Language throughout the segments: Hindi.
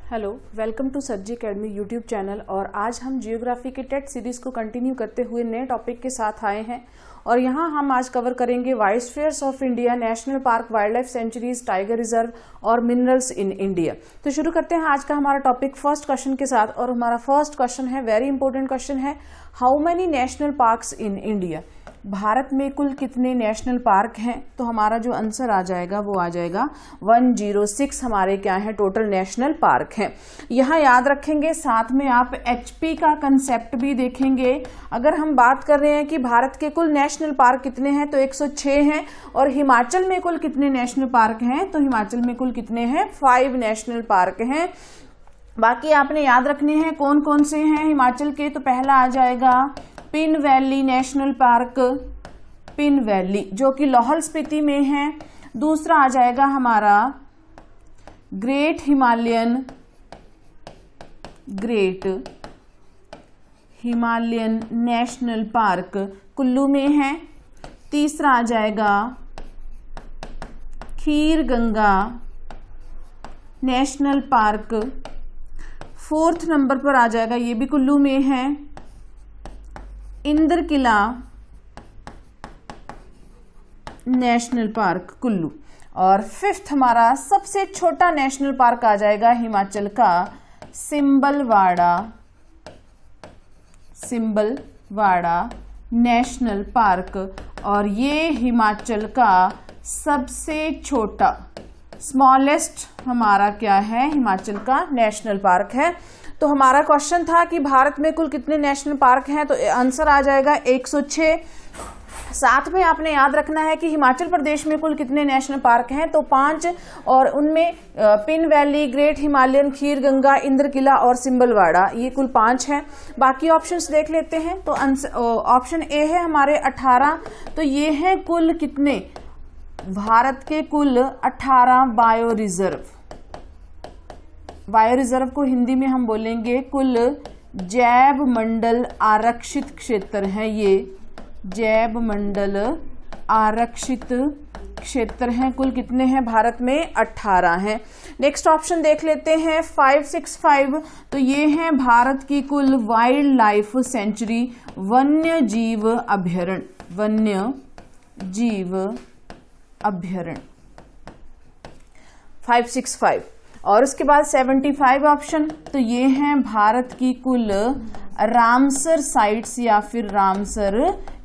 Hello, welcome to sir ji academy YouTube channel. और आज हम जियोग्राफी के टेट सीरीज को कंटिन्यू करते हुए नए टॉपिक के साथ आए हैं और यहाँ हम आज कवर करेंगे biospheres of India, national park, wildlife sanctuaries, tiger reserve और मिनरल्स इन इंडिया। तो शुरू करते हैं आज का हमारा टॉपिक फर्स्ट क्वेश्चन के साथ। और हमारा फर्स्ट क्वेश्चन है, वेरी इंपॉर्टेंट क्वेश्चन है, how many national parks in India? Bharat में कुल कितने नेशनल पार्क हैं? तो हमारा जो आंसर आ जाएगा वो आ जाएगा 106 हमारे क्या है टोटल नेशनल पार्क हैं। यहाँ याद रखेंगे, साथ में आप एचपी का कंसेप्ट भी देखेंगे। अगर हम बात कर रहे हैं कि भारत के कुल नेशनल पार्क कितने हैं तो 106 हैं। और हिमाचल में कुल कितने नेशनल पार्क हैं? तो हिमाचल में कुल कितने हैं? 5 नेशनल पार्क हैं। बाकी आपने याद रखने हैं कौन कौन से हैं हिमाचल के। तो पहला आ जाएगा pin valley national park, pin valley जो कि लाहौल स्पीति में है। दूसरा आ जाएगा हमारा great Himalayan national park Kullu में है। तीसरा आ जाएगा Kheerganga national park. Fourth number पर आ जाएगा, ये भी कुल्लू में है, Inderkilla national park Kullu. और फिफ्थ हमारा सबसे छोटा नेशनल पार्क आ जाएगा हिमाचल का सिंबलवाड़ा नेशनल पार्क। और ये हिमाचल का सबसे छोटा स्मॉलेस्ट हमारा क्या है हिमाचल का नेशनल पार्क है। तो हमारा क्वेश्चन था कि भारत में कुल कितने नेशनल पार्क हैं, तो आंसर आ जाएगा 106। साथ में आपने याद रखना है कि हिमाचल प्रदेश में कुल कितने नेशनल पार्क हैं, तो 5। और उनमें पिन वैली, ग्रेट हिमालयन, खीर गंगा, इंद्र किला और सिंबलवाड़ा, ये कुल 5 हैं। बाकी ऑप्शंस देख लेते हैं। तो ऑप्शन ए है हमारे 18। तो ये हैं कुल कितने? भारत के कुल 18 बायो रिजर्व को हिंदी में हम बोलेंगे कुल जैव मंडल आरक्षित क्षेत्र है। ये जैव मंडल आरक्षित क्षेत्र हैं। कुल कितने हैं भारत में? 18 हैं। नेक्स्ट ऑप्शन देख लेते हैं 565। तो ये है भारत की कुल वाइल्ड लाइफ सेंचुरी, वन्य जीव अभ्यारण्य 565। और उसके बाद 75 ऑप्शन। तो ये हैं भारत की कुल रामसर साइट्स या फिर रामसर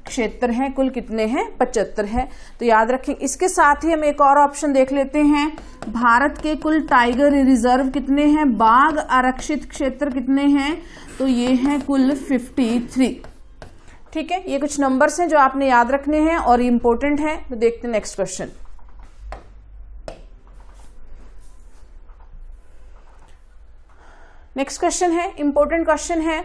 क्षेत्र हैं। कुल कितने हैं? 75 है। तो याद रखें। इसके साथ ही हम एक और ऑप्शन देख लेते हैं, भारत के कुल टाइगर रिजर्व कितने हैं, बाघ आरक्षित क्षेत्र कितने हैं? तो ये हैं कुल 53। ठीक है, ये कुछ नंबर्स हैं जो आपने याद रखने हैं और इंपॉर्टेंट हैं। तो देखते हैं नेक्स्ट क्वेश्चन। नेक्स्ट क्वेश्चन है, इंपॉर्टेंट क्वेश्चन है,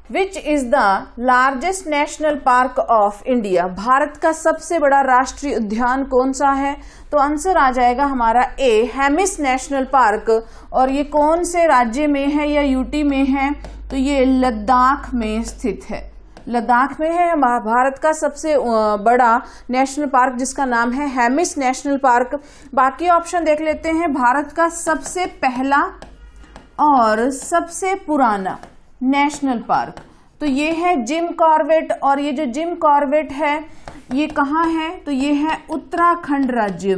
which is the largest national park of India? Bharat का सबसे बड़ा राष्ट्रीय उद्यान कौन सा है? तो आंसर आ जाएगा हमारा ए, हेमिस नेशनल पार्क। और ये कौन से राज्य में है या यूटी में है? तो ये लद्दाख में स्थित है। लद्दाख में है भारत का सबसे बड़ा नेशनल पार्क जिसका नाम है हेमिस नेशनल पार्क। बाकी ऑप्शन देख लेते हैं, भारत का सबसे पहला और सबसे पुराना नेशनल पार्क तो ये है जिम कॉर्बेट। और ये जो जिम कॉर्बेट है ये कहाँ है? तो ये है उत्तराखंड राज्य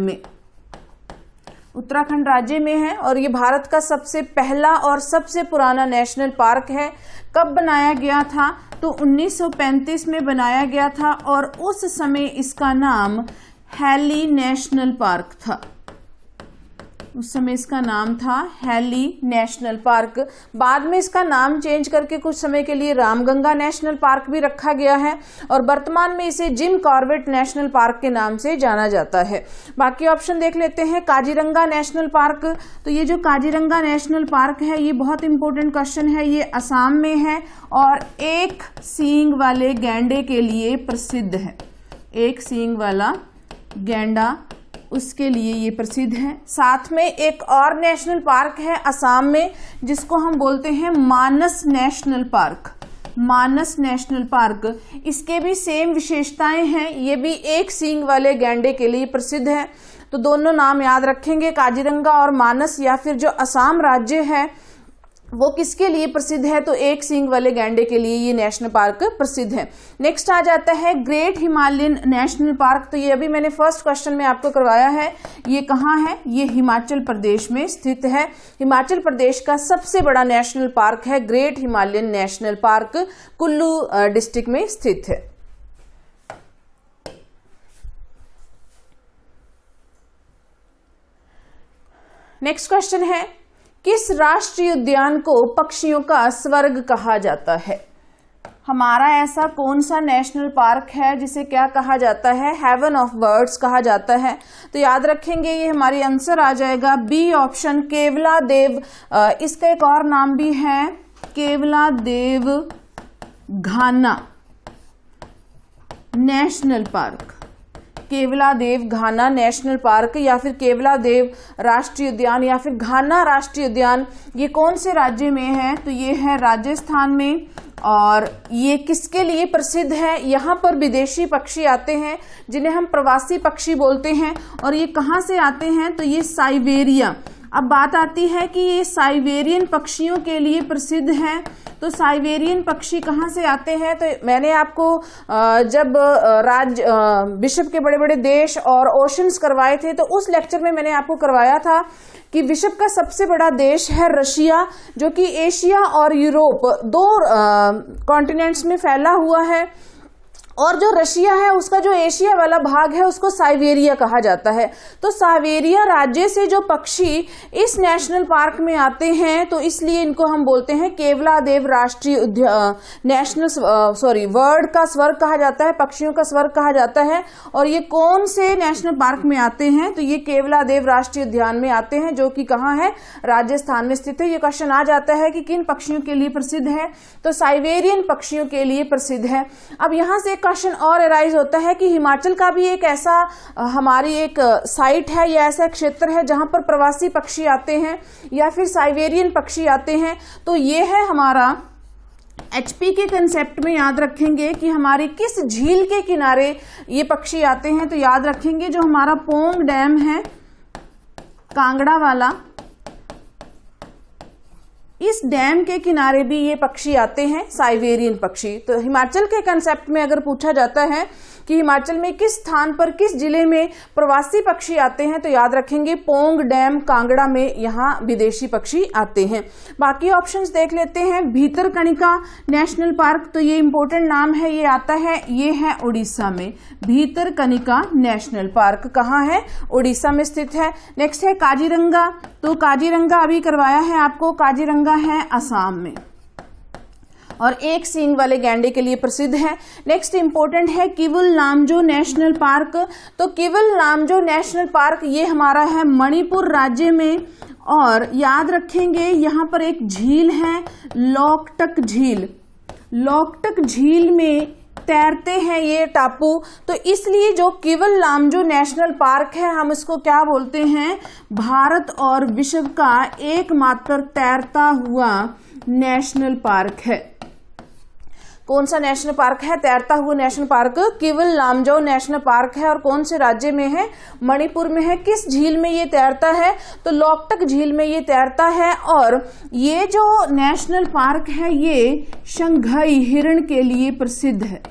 में है। और ये भारत का सबसे पहला और सबसे पुराना नेशनल पार्क है। कब बनाया गया था? तो 1935 में बनाया गया था और उस समय इसका नाम हैली नेशनल पार्क था। उस समय इसका नाम था हैली नेशनल पार्क। बाद में इसका नाम चेंज करके कुछ समय के लिए रामगंगा नेशनल पार्क भी रखा गया है और वर्तमान में इसे जिम कॉर्बेट नेशनल पार्क के नाम से जाना जाता है। बाकी ऑप्शन देख लेते हैं, काजीरंगा नेशनल पार्क। तो ये जो काजीरंगा नेशनल पार्क है ये बहुत इंपॉर्टेंट क्वेश्चन है। ये असम में है और एक सींग वाले गैंडे के लिए प्रसिद्ध है। एक सींग वाला गैंडा उसके लिए ये प्रसिद्ध है। साथ में एक और नेशनल पार्क है असम में जिसको हम बोलते हैं मानस नेशनल पार्क। इसके भी सेम विशेषताएं हैं। ये भी एक सींग वाले गैंडे के लिए प्रसिद्ध है। तो दोनों नाम याद रखेंगे, काजीरंगा और मानस, या फिर जो असम राज्य है वो किसके लिए प्रसिद्ध है, तो एक सींग वाले गैंडे के लिए ये नेशनल पार्क प्रसिद्ध है। नेक्स्ट आ जाता है ग्रेट हिमालयन नेशनल पार्क। तो ये अभी मैंने फर्स्ट क्वेश्चन में आपको करवाया है, ये कहाँ है, ये हिमाचल प्रदेश में स्थित है। हिमाचल प्रदेश का सबसे बड़ा नेशनल पार्क है great Himalayan national park, Kullu district में स्थित है। नेक्स्ट क्वेश्चन है, किस राष्ट्रीय उद्यान को पक्षियों का स्वर्ग कहा जाता है। हमारा ऐसा कौन सा नेशनल पार्क है जिसे क्या कहा जाता है, हेवन ऑफ बर्ड्स कहा जाता है। तो याद रखेंगे ये हमारी आंसर आ जाएगा बी ऑप्शन, केवला देव। इसका एक और नाम भी है केवला देव घाना नेशनल पार्क, केवला देव घाना नेशनल पार्क, या फिर केवला देव राष्ट्रीय उद्यान, या फिर घाना राष्ट्रीय उद्यान। ये कौन से राज्य में है, तो ये है राजस्थान में। और ये किसके लिए प्रसिद्ध है, यहाँ पर विदेशी पक्षी आते हैं जिन्हें हम प्रवासी पक्षी बोलते हैं। और ये कहाँ से आते हैं, तो ये साइबेरिया। अब बात आती है कि ये साइबेरियन पक्षियों के लिए प्रसिद्ध है। तो साइबेरियन पक्षी कहाँ से आते हैं, तो मैंने आपको जब विश्व के बड़े बड़े देश और ओशंस करवाए थे, तो उस लेक्चर में मैंने आपको करवाया था कि विश्व का सबसे बड़ा देश है रशिया, जो कि एशिया और यूरोप दो कॉन्टिनेंट्स में फैला हुआ है। और जो रशिया है उसका जो एशिया वाला भाग है उसको साइबेरिया कहा जाता है। तो साइबेरिया राज्य से जो पक्षी इस नेशनल पार्क में आते हैं, तो इसलिए इनको हम बोलते हैं केवला देव राष्ट्रीय वर्ड का स्वर्ग कहा जाता है, पक्षियों का स्वर्ग कहा जाता है। और ये कौन से नेशनल पार्क में आते हैं, तो ये केवला देव राष्ट्रीय उद्यान में आते हैं, जो कि कहाँ है, राजस्थान में स्थित है। ये क्वेश्चन आ जाता है कि किन पक्षियों के लिए प्रसिद्ध है, तो साइबेरियन पक्षियों के लिए प्रसिद्ध है। अब यहाँ से क्वेश्चन और अराइज होता है कि हिमाचल का भी एक ऐसा हमारी एक साइट है या ऐसा क्षेत्र है जहां पर प्रवासी पक्षी आते हैं या फिर साइबेरियन पक्षी आते हैं। तो ये है हमारा एचपी के कंसेप्ट में याद रखेंगे कि हमारी किस झील के किनारे ये पक्षी आते हैं। तो याद रखेंगे जो हमारा पोंग डैम है कांगड़ा वाला, इस डैम के किनारे भी ये पक्षी आते हैं, साइबेरियन पक्षी। तो हिमाचल के कंसेप्ट में अगर पूछा जाता है कि हिमाचल में किस स्थान पर किस जिले में प्रवासी पक्षी आते हैं, तो याद रखेंगे पोंग डैम कांगड़ा में यहाँ विदेशी पक्षी आते हैं। बाकी ऑप्शंस देख लेते हैं। भीतरकनिका नेशनल पार्क, तो ये इंपॉर्टेंट नाम है, ये आता है, ये है उड़ीसा में। भीतरकनिका नेशनल पार्क कहाँ है, उड़ीसा में स्थित है। नेक्स्ट है काजीरंगा, तो काजीरंगा अभी करवाया है आपको, काजीरंगा है असम में और एक सींग वाले गैंडे के लिए प्रसिद्ध है। नेक्स्ट इंपॉर्टेंट है किवल लामजो नेशनल पार्क, तो किवल लामजो नेशनल पार्क ये हमारा है मणिपुर राज्य में। और याद रखेंगे यहाँ पर एक झील है लोकटक झील, लोकटक झील में तैरते हैं ये टापू। तो इसलिए जो किवल लामजो नेशनल पार्क है हम इसको क्या बोलते हैं, भारत और विश्व का एकमात्र तैरता हुआ नेशनल पार्क है। कौन सा नेशनल पार्क है, तैरता हुआ national park Keibul Lamjao national park है। और कौन से राज्य में है, मणिपुर में है। किस झील में ये तैरता है, तो लोकटक झील में ये तैरता है। और ये जो नेशनल पार्क है ये शंघाई हिरण के लिए प्रसिद्ध है,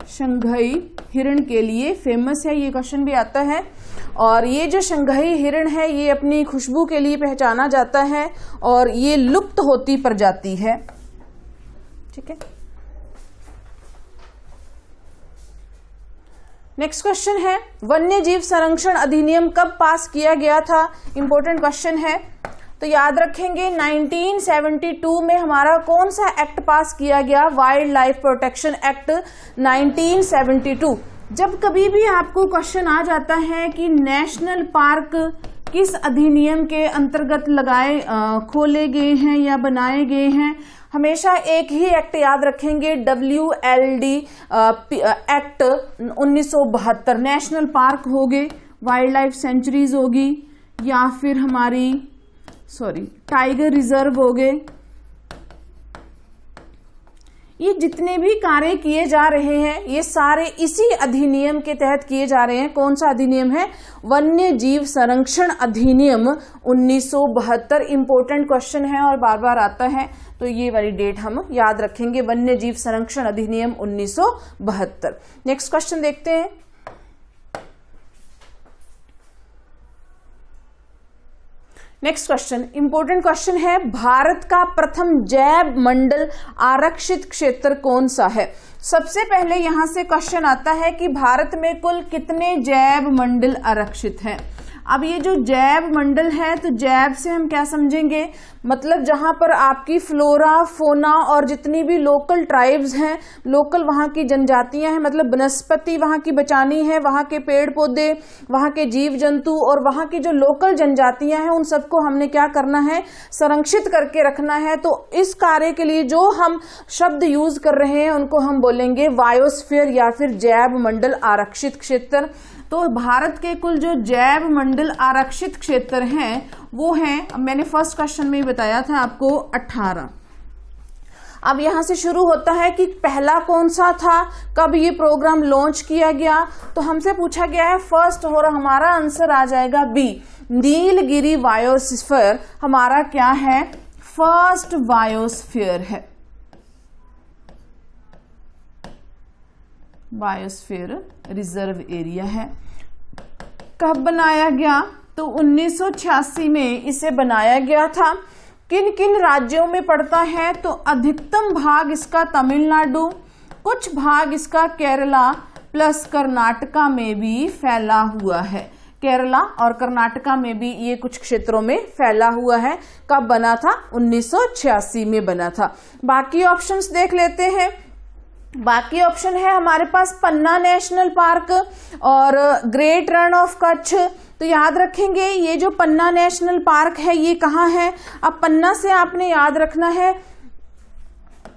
शंघाई हिरण के लिए फेमस है, ये क्वेश्चन भी आता है। और ये जो शंघाई हिरण है ये अपनी खुशबू के लिए पहचाना जाता है और ये लुप्त होती प्रजाति है। ठीक है, नेक्स्ट क्वेश्चन है वन्य जीव संरक्षण अधिनियम कब पास किया गया था, इंपॉर्टेंट क्वेश्चन है। तो याद रखेंगे 1972 में हमारा कौन सा एक्ट पास किया गया, वाइल्ड लाइफ प्रोटेक्शन एक्ट 1972। जब कभी भी आपको क्वेश्चन आ जाता है कि नेशनल पार्क किस अधिनियम के अंतर्गत खोले गए हैं या बनाए गए हैं, हमेशा एक ही एक्ट याद रखेंगे, WLD एक्ट 1972। नेशनल पार्क हो गए, वाइल्ड लाइफ सेंचुरीज होगी, या फिर हमारी टाइगर रिजर्व हो गए, ये जितने भी कार्य किए जा रहे हैं ये सारे इसी अधिनियम के तहत किए जा रहे हैं। कौन सा अधिनियम है? वन्य जीव संरक्षण अधिनियम 1972। इंपॉर्टेंट क्वेश्चन है और बार बार आता है, तो ये वाली डेट हम याद रखेंगे, वन्य जीव संरक्षण अधिनियम 1972। नेक्स्ट क्वेश्चन देखते हैं। नेक्स्ट क्वेश्चन इंपॉर्टेंट क्वेश्चन है, भारत का प्रथम जैव मंडल आरक्षित क्षेत्र कौन सा है? सबसे पहले यहां से क्वेश्चन आता है कि भारत में कुल कितने जैव मंडल आरक्षित हैं। अब ये जो जैव मंडल है, तो जैव से हम क्या समझेंगे? मतलब जहां पर आपकी फ्लोरा फोना और जितनी भी लोकल ट्राइब्स हैं, लोकल वहां की जनजातियां हैं, मतलब वनस्पति वहां की बचानी है, वहां के पेड़ पौधे, वहां के जीव जंतु और वहां की जो लोकल जनजातियां हैं उन सबको हमने क्या करना है? संरक्षित करके रखना है। तो इस कार्य के लिए जो हम शब्द यूज कर रहे हैं उनको हम बोलेंगे बायोस्फीयर या फिर जैव मंडल आरक्षित क्षेत्र। तो भारत के कुल जो जैव मंडल आरक्षित क्षेत्र हैं वो हैं, मैंने फर्स्ट क्वेश्चन में ही बताया था आपको, 18। अब यहां से शुरू होता है कि पहला कौन सा था, कब ये प्रोग्राम लॉन्च किया गया, तो हमसे पूछा गया है फर्स्ट, और हमारा आंसर आ जाएगा बी, नीलगिरी बायोस्फीयर हमारा क्या है? फर्स्ट बायोस्फीयर है, बायोस्फीयर रिजर्व एरिया है। कब बनाया गया? तो 1986 में इसे बनाया गया था। किन किन राज्यों में पड़ता है? तो अधिकतम भाग इसका तमिलनाडु, कुछ भाग इसका केरला प्लस कर्नाटका में भी फैला हुआ है। केरला और कर्नाटका में भी ये कुछ क्षेत्रों में फैला हुआ है। कब बना था? 1986 में बना था। बाकी ऑप्शंस देख लेते हैं। बाकी ऑप्शन है हमारे पास पन्ना नेशनल पार्क और ग्रेट रन ऑफ कच्छ। तो याद रखेंगे ये जो पन्ना नेशनल पार्क है ये कहाँ है? अब पन्ना से आपने याद रखना है,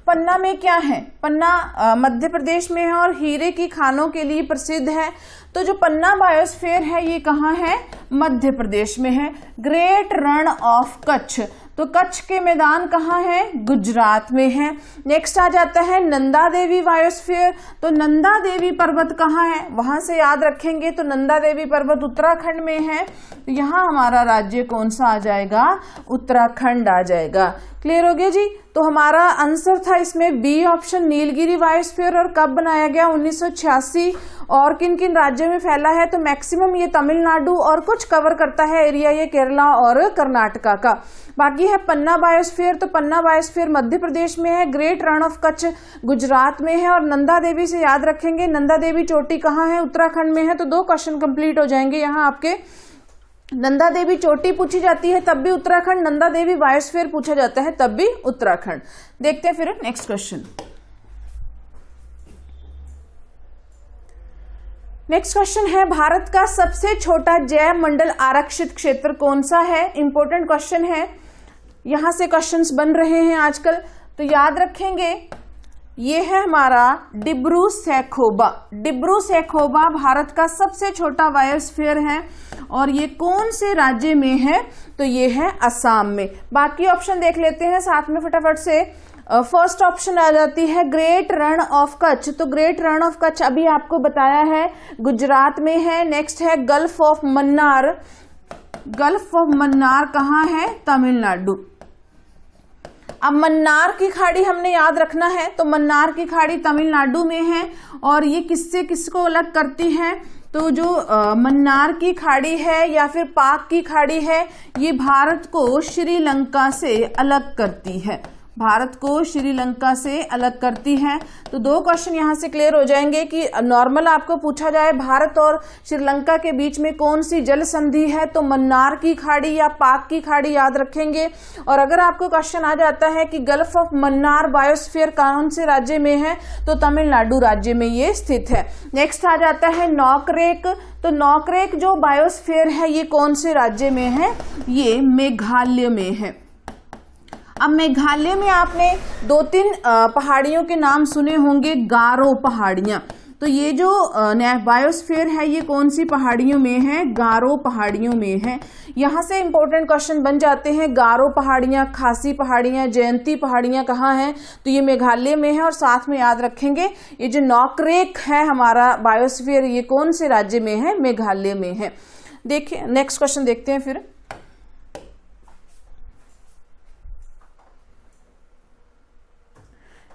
पन्ना में क्या है? पन्ना मध्य प्रदेश में है और हीरे की खानों के लिए प्रसिद्ध है। तो जो पन्ना बायोस्फीयर है ये कहाँ है? मध्य प्रदेश में है। ग्रेट रण ऑफ कच्छ, तो कच्छ के मैदान कहाँ है? गुजरात में है। नेक्स्ट आ जाता है नंदा देवी बायोस्फीयर। तो नंदा देवी पर्वत कहाँ है? वहां से याद रखेंगे तो नंदा देवी पर्वत उत्तराखंड में है। तो यहाँ हमारा राज्य कौन सा आ जाएगा? उत्तराखंड आ जाएगा। क्लियर हो गया जी? तो हमारा आंसर था इसमें बी ऑप्शन, नीलगिरी बायोस्फीयर। और कब बनाया गया? 1986। और किन किन राज्यों में फैला है? तो मैक्सिमम ये तमिलनाडु और कुछ कवर करता है एरिया ये केरला और कर्नाटका का। बाकी है पन्ना बायोस्फीयर, तो पन्ना बायोस्फीयर मध्य प्रदेश में है। Great Rann of Kutch Gujarat में है। और नंदा देवी से याद रखेंगे, नंदा देवी चोटी कहाँ है? उत्तराखंड में है। तो 2 क्वेश्चन कंप्लीट हो जाएंगे यहाँ आपके। नंदा देवी चोटी पूछी जाती है तब भी उत्तराखंड, नंदा देवी बायोस्फीयर पूछा जाता है तब भी उत्तराखंड। देखते हैं फिर नेक्स्ट क्वेश्चन। नेक्स्ट क्वेश्चन है, भारत का सबसे छोटा जैव मंडल आरक्षित क्षेत्र कौन सा है? इंपॉर्टेंट क्वेश्चन है, यहां से क्वेश्चंस बन रहे हैं आजकल। तो याद रखेंगे ये है हमारा डिब्रू सैखोवा। डिब्रू सैखोवा भारत का सबसे छोटा बायोस्फीयर है और ये कौन से राज्य में है? तो ये है असम में। बाकी ऑप्शन देख लेते हैं साथ में फटाफट से। फर्स्ट ऑप्शन आ जाती है ग्रेट रण ऑफ कच्छ। तो ग्रेट रण ऑफ कच्छ अभी आपको बताया है गुजरात में है। नेक्स्ट है gulf of Mannar. Gulf of Mannar कहाँ है? तमिलनाडु। अब मन्नार की खाड़ी हमने याद रखना है, तो मन्नार की खाड़ी तमिलनाडु में है। और ये किससे किसको अलग करती है? तो जो मन्नार की खाड़ी है या फिर पाक की खाड़ी है, ये भारत को श्रीलंका से अलग करती है। भारत को श्रीलंका से अलग करती है। तो 2 क्वेश्चन यहां से क्लियर हो जाएंगे कि नॉर्मल आपको पूछा जाए भारत और श्रीलंका के बीच में कौन सी जल संधि है, तो मन्नार की खाड़ी या पाक की खाड़ी याद रखेंगे। और अगर आपको क्वेश्चन आ जाता है कि गल्फ ऑफ मन्नार बायोस्फीयर कौन से राज्य में है, तो तमिलनाडु राज्य में ये स्थित है। नेक्स्ट आ जाता है नॉकरेक। तो नॉकरेक जो बायोस्फीयर है ये कौन से राज्य में है? ये मेघालय में है। अब मेघालय में आपने 2-3 पहाड़ियों के नाम सुने होंगे, गारो पहाड़ियां। तो ये जो बायोस्फीयर है ये कौन सी पहाड़ियों में है? गारो पहाड़ियों में है। यहाँ से इंपॉर्टेंट क्वेश्चन बन जाते हैं, गारो पहाड़ियाँ, खासी पहाड़ियाँ, जयंती पहाड़ियाँ कहाँ हैं? तो ये मेघालय में है। और साथ में याद रखेंगे ये जो नॉकरेक है हमारा बायोस्फीयर, ये कौन से राज्य में है? मेघालय में है। देखिए नेक्स्ट क्वेश्चन देखते हैं फिर।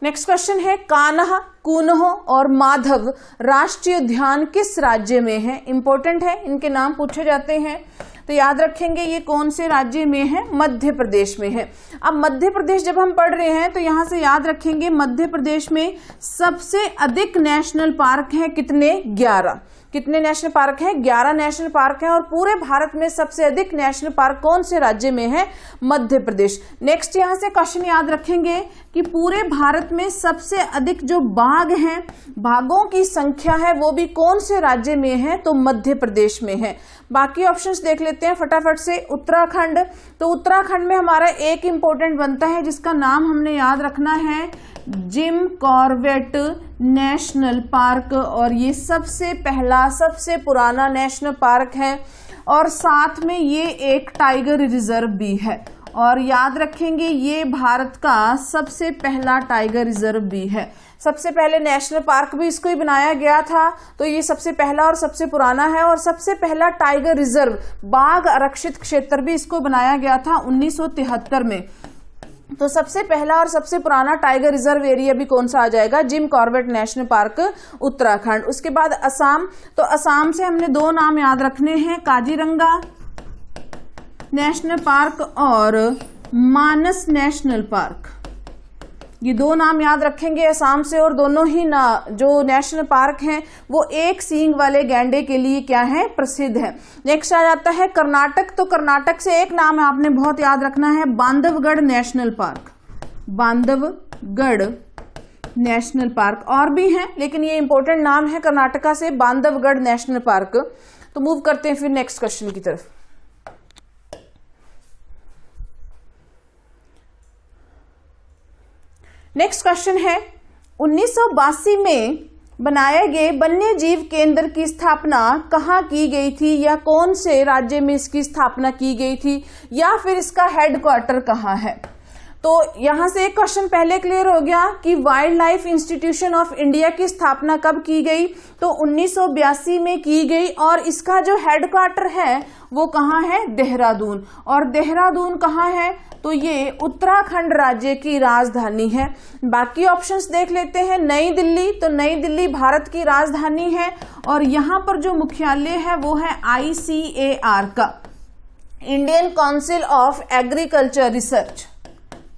नेक्स्ट क्वेश्चन है, कान्हा, कूनह और माधव राष्ट्रीय उद्यान किस राज्य में है? इंपॉर्टेंट है, इनके नाम पूछे जाते हैं। तो याद रखेंगे ये कौन से राज्य में है? मध्य प्रदेश में है। अब मध्य प्रदेश जब हम पढ़ रहे हैं तो यहां से याद रखेंगे मध्य प्रदेश में सबसे अधिक नेशनल पार्क हैं कितने? 11। कितने नेशनल पार्क हैं? 11 नेशनल पार्क हैं। और पूरे भारत में सबसे अधिक नेशनल पार्क कौन से राज्य में है? मध्य प्रदेश। नेक्स्ट यहां से क्वेश्चन याद रखेंगे कि पूरे भारत में सबसे अधिक जो बाघ हैं, बाघों की संख्या है, वो भी कौन से राज्य में है? तो मध्य प्रदेश में है। बाकी ऑप्शंस देख लेते हैं फटाफट से। उत्तराखंड, तो उत्तराखंड में हमारा एक इंपॉर्टेंट बनता है जिसका नाम हमने याद रखना है, जिम कॉर्बेट नेशनल पार्क। और ये सबसे पहला, सबसे पुराना नेशनल पार्क है। और साथ में ये एक टाइगर रिजर्व भी है। और याद रखेंगे ये भारत का सबसे पहला टाइगर रिजर्व भी है। सबसे पहले नेशनल पार्क भी इसको ही बनाया गया था, तो ये सबसे पहला और सबसे पुराना है। और सबसे पहला टाइगर रिजर्व, बाघ आरक्षित क्षेत्र भी इसको बनाया गया था 1973 में। तो सबसे पहला और सबसे पुराना टाइगर रिजर्व एरिया भी कौन सा आ जाएगा? Jim Corbett national park, Uttarakhand. उसके बाद असम, तो असम से हमने 2 नाम याद रखने हैं, काजीरंगा नेशनल पार्क और मानस नेशनल पार्क। ये 2 नाम याद रखेंगे असम से। और दोनों ही जो नेशनल पार्क हैं वो एक सींग वाले गैंडे के लिए क्या है? प्रसिद्ध है। नेक्स्ट आ जाता है कर्नाटक। तो कर्नाटक से एक नाम आपने बहुत याद रखना है, Bandhavgarh national park. Bandhavgarh national park, और भी हैं लेकिन ये इंपॉर्टेंट नाम है कर्नाटका से, बांधवगढ़ नेशनल पार्क। तो मूव करते हैं फिर नेक्स्ट क्वेश्चन की तरफ। नेक्स्ट क्वेश्चन है, 1982 में बनाए गए वन्य जीव केंद्र की स्थापना कहाँ की गई थी, या कौन से राज्य में इसकी स्थापना की गई थी, या फिर इसका हेडक्वार्टर कहाँ है? तो यहां से एक क्वेश्चन पहले क्लियर हो गया कि wild life institution of India की स्थापना कब की गई? तो 1982 में की गई। और इसका जो हेडक्वार्टर है वो कहाँ है? देहरादून। और देहरादून कहाँ है? तो ये उत्तराखंड राज्य की राजधानी है। बाकी ऑप्शंस देख लेते हैं। नई दिल्ली, तो नई दिल्ली भारत की राजधानी है। और यहाँ पर जो मुख्यालय है वो है ICAR का, Indian council of agriculture research.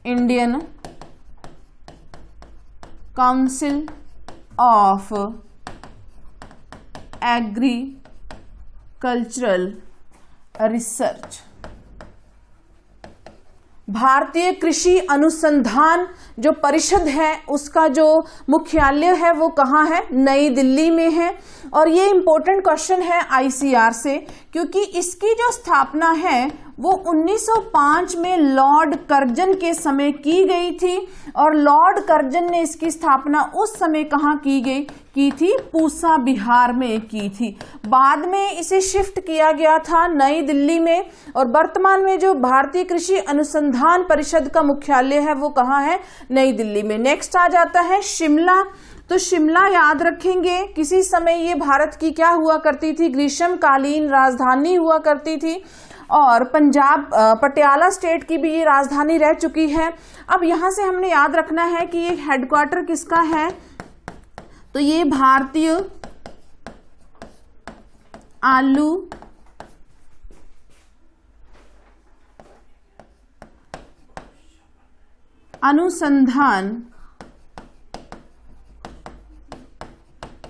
Indian council of agricultural research. भारतीय कृषि अनुसंधान जो परिषद है उसका जो मुख्यालय है वो कहाँ है? नई दिल्ली में है। और ये इंपॉर्टेंट क्वेश्चन है ICAR से, क्योंकि इसकी जो स्थापना है वो 1905 में लॉर्ड कर्जन के समय की गई थी। और लॉर्ड कर्जन ने इसकी स्थापना उस समय कहाँ की थी? पूसा बिहार में की थी। बाद में इसे शिफ्ट किया गया था नई दिल्ली में। और वर्तमान में जो भारतीय कृषि अनुसंधान परिषद का मुख्यालय है वो कहाँ है? नई दिल्ली में। नेक्स्ट आ जाता है शिमला। तो शिमला याद रखेंगे किसी समय ये भारत की क्या हुआ करती थी? ग्रीष्मकालीन राजधानी हुआ करती थी। और पंजाब, पटियाला स्टेट की भी ये राजधानी रह चुकी है। अब यहां से हमने याद रखना है कि ये हेडक्वार्टर किसका है? तो ये भारतीय आलू अनुसंधान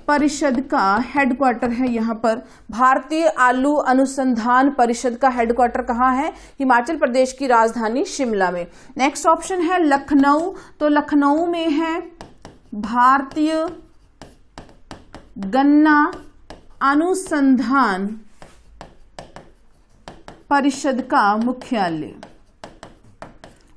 परिषद का हेडक्वार्टर है। यहाँ पर भारतीय आलू अनुसंधान परिषद का हेडक्वार्टर कहाँ है? हिमाचल प्रदेश की राजधानी शिमला में। नेक्स्ट ऑप्शन है लखनऊ। तो लखनऊ में है भारतीय गन्ना अनुसंधान परिषद का मुख्यालय।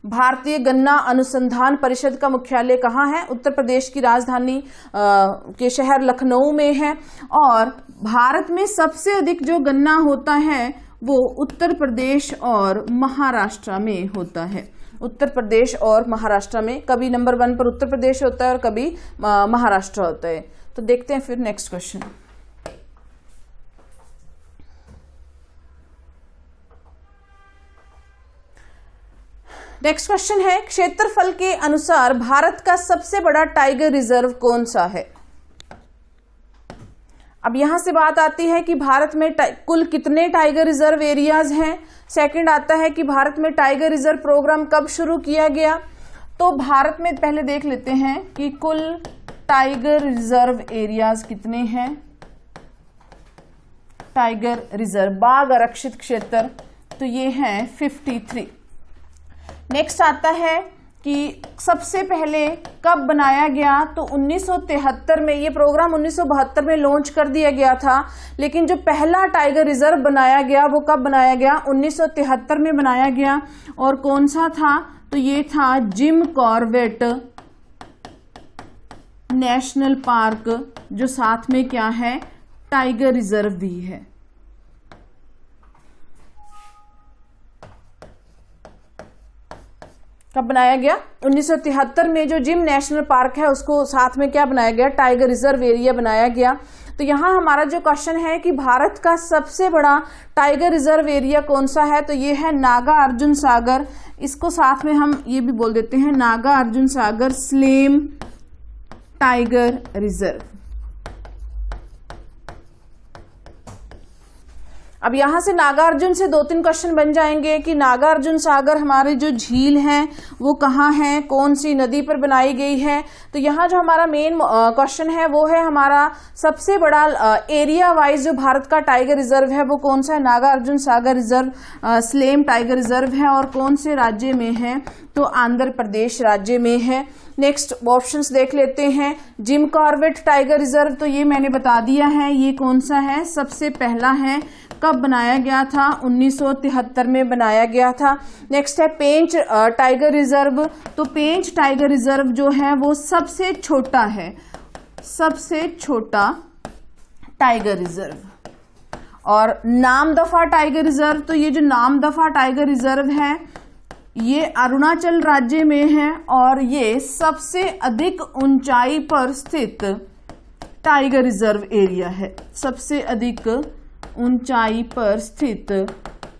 भारतीय गन्ना अनुसंधान परिषद का मुख्यालय कहाँ है? उत्तर प्रदेश की राजधानी के शहर लखनऊ में है। और भारत में सबसे अधिक जो गन्ना होता है वो उत्तर प्रदेश और महाराष्ट्र में होता है। उत्तर प्रदेश और महाराष्ट्र में, कभी नंबर 1 पर उत्तर प्रदेश होता है और कभी महाराष्ट्र होता है। तो देखते हैं फिर नेक्स्ट क्वेश्चन। नेक्स्ट क्वेश्चन है, क्षेत्रफल के अनुसार भारत का सबसे बड़ा टाइगर रिजर्व कौन सा है? अब यहां से बात आती है कि भारत में कुल कितने टाइगर रिजर्व एरियाज हैं। सेकंड आता है कि भारत में टाइगर रिजर्व प्रोग्राम कब शुरू किया गया। तो भारत में पहले देख लेते हैं कि कुल टाइगर रिजर्व एरियाज कितने हैं। टाइगर रिजर्व, बाघ आरक्षित क्षेत्र, तो ये हैं 53। नेक्स्ट आता है कि सबसे पहले कब बनाया गया। तो 1973 में, ये प्रोग्राम 1972 में लॉन्च कर दिया गया था, लेकिन जो पहला टाइगर रिजर्व बनाया गया वो कब बनाया गया? 1973 में बनाया गया। और कौन सा था? तो ये था जिम कॉर्बेट नेशनल पार्क, जो साथ में क्या है? टाइगर रिजर्व भी है। कब बनाया गया? 1973 में जो जिम नेशनल पार्क है उसको साथ में क्या बनाया गया? टाइगर रिजर्व एरिया बनाया गया। तो यहां हमारा जो क्वेश्चन है कि भारत का सबसे बड़ा टाइगर रिजर्व एरिया कौन सा है? तो ये है नागा अर्जुन सागर। इसको साथ में हम ये भी बोल देते हैं नागा अर्जुन सागर स्लेम टाइगर रिजर्व। अब यहां से नागार्जुन से 2-3 क्वेश्चन बन जाएंगे कि नागार्जुन सागर हमारी जो झील है वो कहाँ है, कौन सी नदी पर बनाई गई है। तो यहाँ जो हमारा मेन क्वेश्चन है वो है हमारा सबसे बड़ा एरिया वाइज जो भारत का टाइगर रिजर्व है वो कौन सा है? Nagarjuna Sagar reserve slam tiger reserve है। और कौन से राज्य में है? तो आंध्र प्रदेश राज्य में है। नेक्स्ट ऑप्शंस देख लेते हैं। जिम कॉर्बेट टाइगर रिजर्व, तो ये मैंने बता दिया है, ये कौन सा है? सबसे पहला है। कब बनाया गया था? 1973 में बनाया गया था। नेक्स्ट है पेंच टाइगर रिजर्व। तो पेंच टाइगर रिजर्व जो है वो सबसे छोटा है, सबसे छोटा टाइगर रिजर्व। और नामदफा टाइगर रिजर्व, तो ये जो नामदफा टाइगर रिजर्व है ये अरुणाचल राज्य में है और ये सबसे अधिक ऊंचाई पर स्थित टाइगर रिजर्व एरिया है। सबसे अधिक ऊंचाई पर स्थित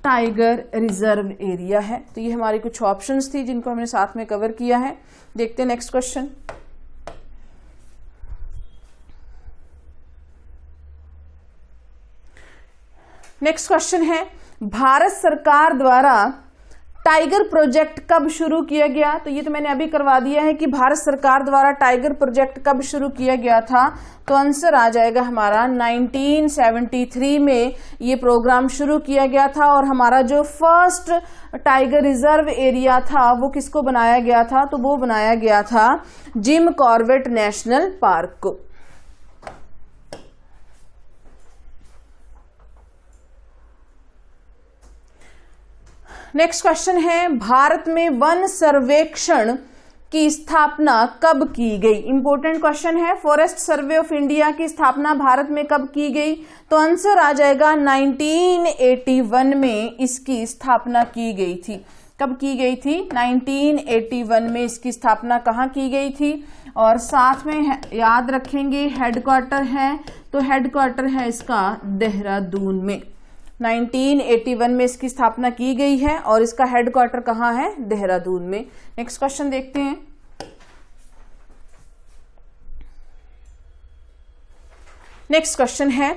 टाइगर रिजर्व एरिया है। तो ये हमारी कुछ ऑप्शंस थी जिनको हमने साथ में कवर किया है। देखते हैं नेक्स्ट क्वेश्चन। नेक्स्ट क्वेश्चन है, भारत सरकार द्वारा टाइगर प्रोजेक्ट कब शुरू किया गया? तो ये तो मैंने अभी करवा दिया है कि भारत सरकार द्वारा टाइगर प्रोजेक्ट कब शुरू किया गया था। तो आंसर आ जाएगा हमारा 1973 में ये प्रोग्राम शुरू किया गया था। और हमारा जो फर्स्ट टाइगर रिजर्व एरिया था वो किसको बनाया गया था? तो वो बनाया गया था जिम कॉर्बेट नेशनल पार्क को। नेक्स्ट क्वेश्चन है, भारत में वन सर्वेक्षण की स्थापना कब की गई? इंपॉर्टेंट क्वेश्चन है। फॉरेस्ट सर्वे ऑफ इंडिया की स्थापना भारत में कब की गई? तो आंसर आ जाएगा 1981 में इसकी स्थापना की गई थी। कब की गई थी? 1981 में इसकी स्थापना कहाँ की गई थी? और साथ में याद रखेंगे हेडक्वार्टर है, तो हेडक्वार्टर है इसका देहरादून में। 1981 में इसकी स्थापना की गई है और इसका हेडक्वार्टर कहाँ है? देहरादून में। नेक्स्ट क्वेश्चन देखते हैं। नेक्स्ट क्वेश्चन है,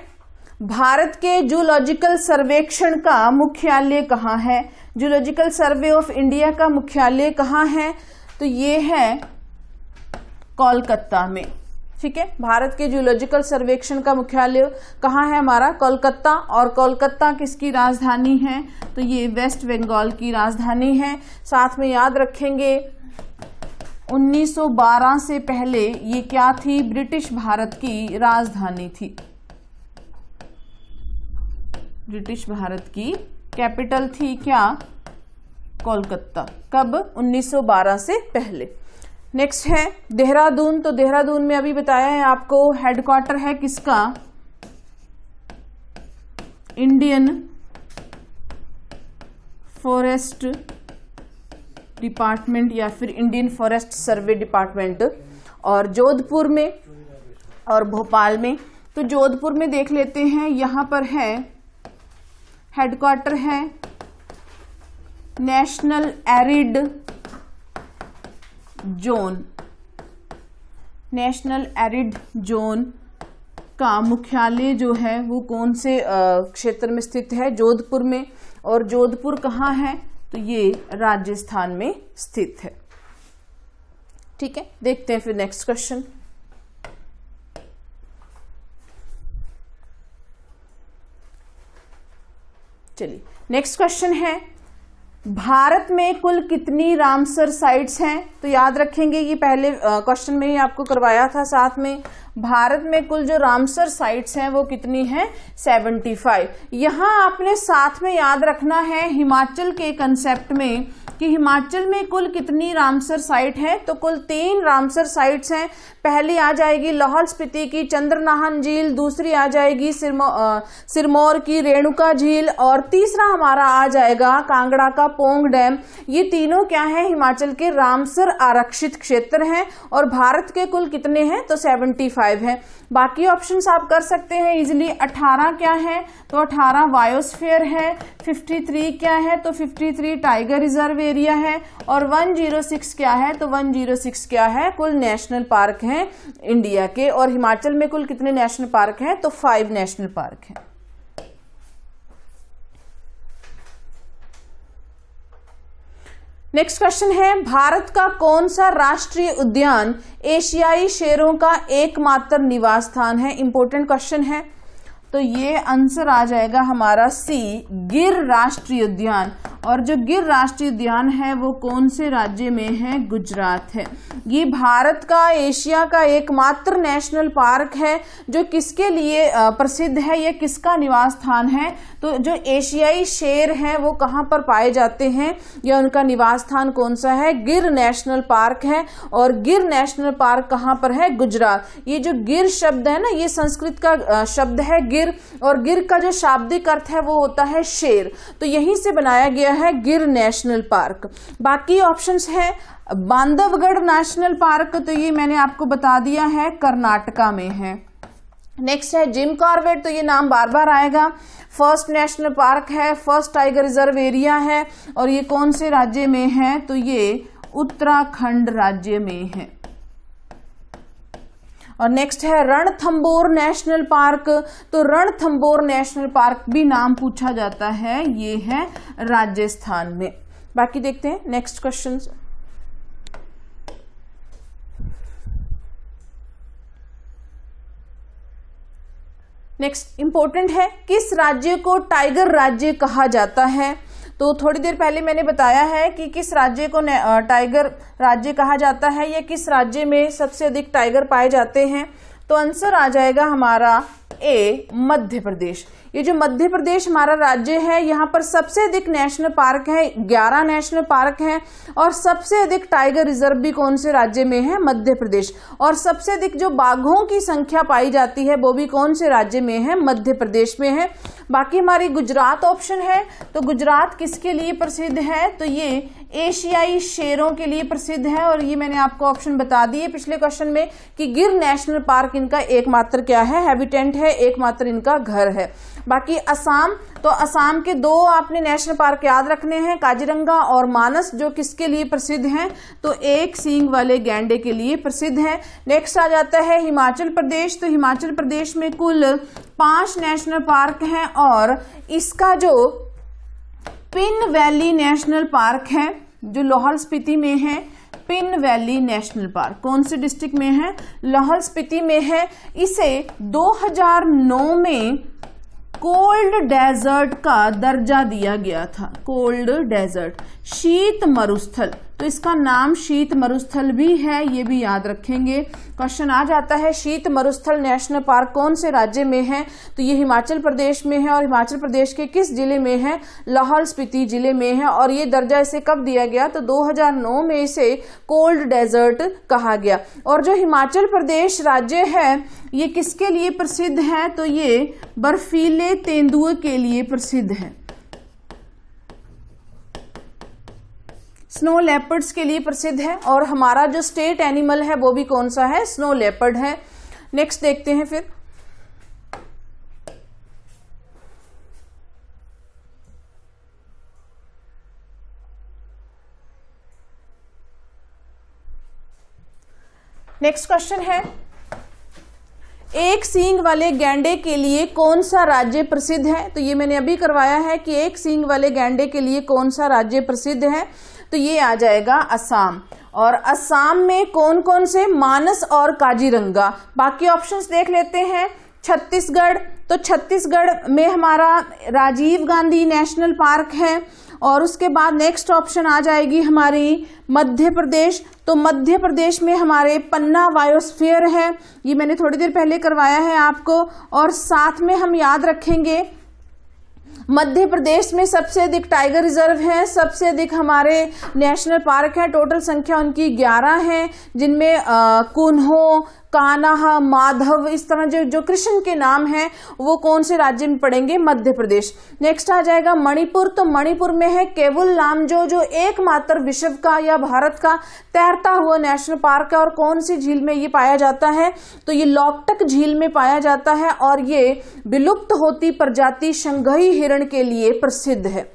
भारत के जूलॉजिकल सर्वेक्षण का मुख्यालय कहाँ है? जूलॉजिकल सर्वे ऑफ इंडिया का मुख्यालय कहाँ है? तो ये है कोलकाता में। ठीक है, भारत के जूलॉजिकल सर्वेक्षण का मुख्यालय कहाँ है? हमारा कोलकाता। और कोलकाता किसकी राजधानी है? तो ये वेस्ट बंगाल की राजधानी है। साथ में याद रखेंगे 1912 से पहले ये क्या थी? ब्रिटिश भारत की राजधानी थी। ब्रिटिश भारत की कैपिटल थी क्या? कोलकाता। कब? 1912 से पहले। नेक्स्ट है देहरादून, तो देहरादून में अभी बताया है आपको हेडक्वार्टर है किसका? इंडियन फॉरेस्ट डिपार्टमेंट या फिर इंडियन फॉरेस्ट सर्वे डिपार्टमेंट। और जोधपुर में और भोपाल में, तो जोधपुर में देख लेते हैं, यहां पर है हेडक्वार्टर है national arid zone. National arid zone का मुख्यालय जो है वो कौन से क्षेत्र में स्थित है? जोधपुर में। और जोधपुर कहाँ है? तो ये राजस्थान में स्थित है। ठीक है, देखते हैं फिर नेक्स्ट क्वेश्चन। चलिए नेक्स्ट क्वेश्चन है, भारत में कुल कितनी रामसर साइट्स हैं? तो याद रखेंगे, ये पहले क्वेश्चन में ही आपको करवाया था साथ में। भारत में कुल जो रामसर साइट्स हैं वो कितनी हैं? 75। यहां आपने साथ में याद रखना है हिमाचल के कंसेप्ट में कि हिमाचल में कुल कितनी रामसर साइट है। तो कुल 3 रामसर साइट्स हैं। पहली आ जाएगी लाहौल स्पीति की चंद्रनाहन झील, दूसरी आ जाएगी सिरमौर की रेणुका झील, और तीसरा हमारा आ जाएगा कांगड़ा का पोंग डैम। ये तीनों क्या है? हिमाचल के रामसर आरक्षित क्षेत्र हैं। और भारत के कुल कितने हैं? तो 75 है। बाकी ऑप्शंस आप कर सकते हैं इजिली। 18 क्या है? तो 18 बायोस्फीयर है। 53 क्या है? तो 53 टाइगर रिजर्व एरिया है। और 106 क्या है? तो 106 क्या है? कुल नेशनल पार्क हैं इंडिया के। और हिमाचल में कुल कितने नेशनल पार्क हैं? तो 5 नेशनल पार्क हैं। नेक्स्ट क्वेश्चन है, भारत का कौन सा राष्ट्रीय उद्यान एशियाई शेरों का एकमात्र निवास स्थान है? इंपॉर्टेंट क्वेश्चन है। तो ये आंसर आ जाएगा हमारा सी, गिर राष्ट्रीय उद्यान। और जो गिर राष्ट्रीय उद्यान है वो कौन से राज्य में है? गुजरात है। ये भारत का एशिया का एकमात्र नेशनल पार्क है जो किसके लिए प्रसिद्ध है? ये किसका निवास स्थान है? तो जो एशियाई शेर हैं वो कहाँ पर पाए जाते हैं या उनका निवास स्थान कौन सा है? गिर नेशनल पार्क है। और गिर नेशनल पार्क कहाँ पर है? गुजरात। ये जो गिर शब्द है ना, ये संस्कृत का शब्द है गिर, और गिर का जो शाब्दिक अर्थ है वो होता है शेर। तो यहीं से बनाया गया है गिर नेशनल पार्क। बाकी ऑप्शंस है बांधवगढ़ नेशनल पार्क, तो ये मैंने आपको बता दिया है, कर्नाटका में है। नेक्स्ट है जिम कॉर्बेट, तो ये नाम बार बार आएगा। फर्स्ट नेशनल पार्क है, फर्स्ट टाइगर रिजर्व एरिया है, और ये कौन से राज्य में है? तो ये उत्तराखंड राज्य में है। और नेक्स्ट है रणथंबोर नेशनल पार्क, तो रणथंबोर नेशनल पार्क भी नाम पूछा जाता है, ये है राजस्थान में। बाकी देखते हैं नेक्स्ट क्वेश्चन। नेक्स्ट इंपॉर्टेंट है, किस राज्य को टाइगर राज्य कहा जाता है? तो थोड़ी देर पहले मैंने बताया है कि किस राज्य को टाइगर राज्य कहा जाता है या किस राज्य में सबसे अधिक टाइगर पाए जाते हैं। तो आंसर आ जाएगा हमारा ए, मध्य प्रदेश। ये जो मध्य प्रदेश हमारा राज्य है, यहाँ पर सबसे अधिक नेशनल पार्क है, 11 नेशनल पार्क हैं। और सबसे अधिक टाइगर रिजर्व भी कौन से राज्य में है? मध्य प्रदेश। और सबसे अधिक जो बाघों की संख्या पाई जाती है वो भी कौन से राज्य में है? मध्य प्रदेश में है। बाकी हमारी गुजरात ऑप्शन है, तो गुजरात किसके लिए प्रसिद्ध है? तो ये एशियाई शेरों के लिए प्रसिद्ध है। और ये मैंने आपको ऑप्शन बता दिए पिछले क्वेश्चन में कि गिर नेशनल पार्क इनका एकमात्र क्या है? हैबिटेंट है, एकमात्र इनका घर है। बाकी असम, तो असम के 2 आपने नेशनल पार्क याद रखने हैं, काजीरंगा और मानस, जो किसके लिए प्रसिद्ध हैं? तो एक सींग वाले गैंडे के लिए प्रसिद्ध है। नेक्स्ट आ जाता है हिमाचल प्रदेश, तो हिमाचल प्रदेश में कुल 5 नेशनल पार्क हैं। और इसका जो पिन वैली नेशनल पार्क है जो लाहौल स्पीति में है, पिन वैली नेशनल पार्क कौन से डिस्ट्रिक्ट में है? लाहौल स्पीति में है। इसे 2009 में कोल्ड डेजर्ट का दर्जा दिया गया था। कोल्ड डेजर्ट, शीत मरुस्थल, तो इसका नाम शीत मरुस्थल भी है, ये भी याद रखेंगे। क्वेश्चन आ जाता है शीत मरुस्थल नेशनल पार्क कौन से राज्य में है, तो ये हिमाचल प्रदेश में है, और हिमाचल प्रदेश के किस जिले में है, लाहौल स्पीति जिले में है। और ये दर्जा इसे कब दिया गया, तो 2009 में इसे कोल्ड डेजर्ट कहा गया। और जो हिमाचल प्रदेश राज्य है ये किसके लिए प्रसिद्ध है, तो ये बर्फीले तेंदुए के लिए प्रसिद्ध है, स्नो लेपर्ड्स के लिए प्रसिद्ध है। और हमारा जो स्टेट एनिमल है वो भी कौन सा है, स्नो लेपर्ड है। नेक्स्ट देखते हैं फिर। नेक्स्ट क्वेश्चन है, एक सींग वाले गैंडे के लिए कौन सा राज्य प्रसिद्ध है, तो ये मैंने अभी करवाया है कि एक सींग वाले गैंडे के लिए कौन सा राज्य प्रसिद्ध है, तो ये आ जाएगा असम। और असम में कौन कौन से, मानस और काजीरंगा। बाकी ऑप्शंस देख लेते हैं। छत्तीसगढ़, तो छत्तीसगढ़ में हमारा राजीव गांधी नेशनल पार्क है। और उसके बाद नेक्स्ट ऑप्शन आ जाएगी हमारी मध्य प्रदेश, तो मध्य प्रदेश में हमारे पन्ना बायोस्फीयर है, ये मैंने थोड़ी देर पहले करवाया है आपको। और साथ में हम याद रखेंगे मध्य प्रदेश में सबसे अधिक टाइगर रिजर्व है, सबसे अधिक हमारे नेशनल पार्क है, टोटल संख्या उनकी 11 है, जिनमें कुन्हो, कान्हा, माधव, इस तरह जो कृष्ण के नाम हैं वो कौन से राज्य में पड़ेंगे, मध्य प्रदेश। नेक्स्ट आ जाएगा मणिपुर, तो मणिपुर में है केवुल लामजो, जो एकमात्र विश्व का या भारत का तैरता हुआ नेशनल पार्क है। और कौन सी झील में ये पाया जाता है, तो ये लोकटक झील में पाया जाता है, और ये विलुप्त होती प्रजाति शंघई हिरण के लिए प्रसिद्ध है।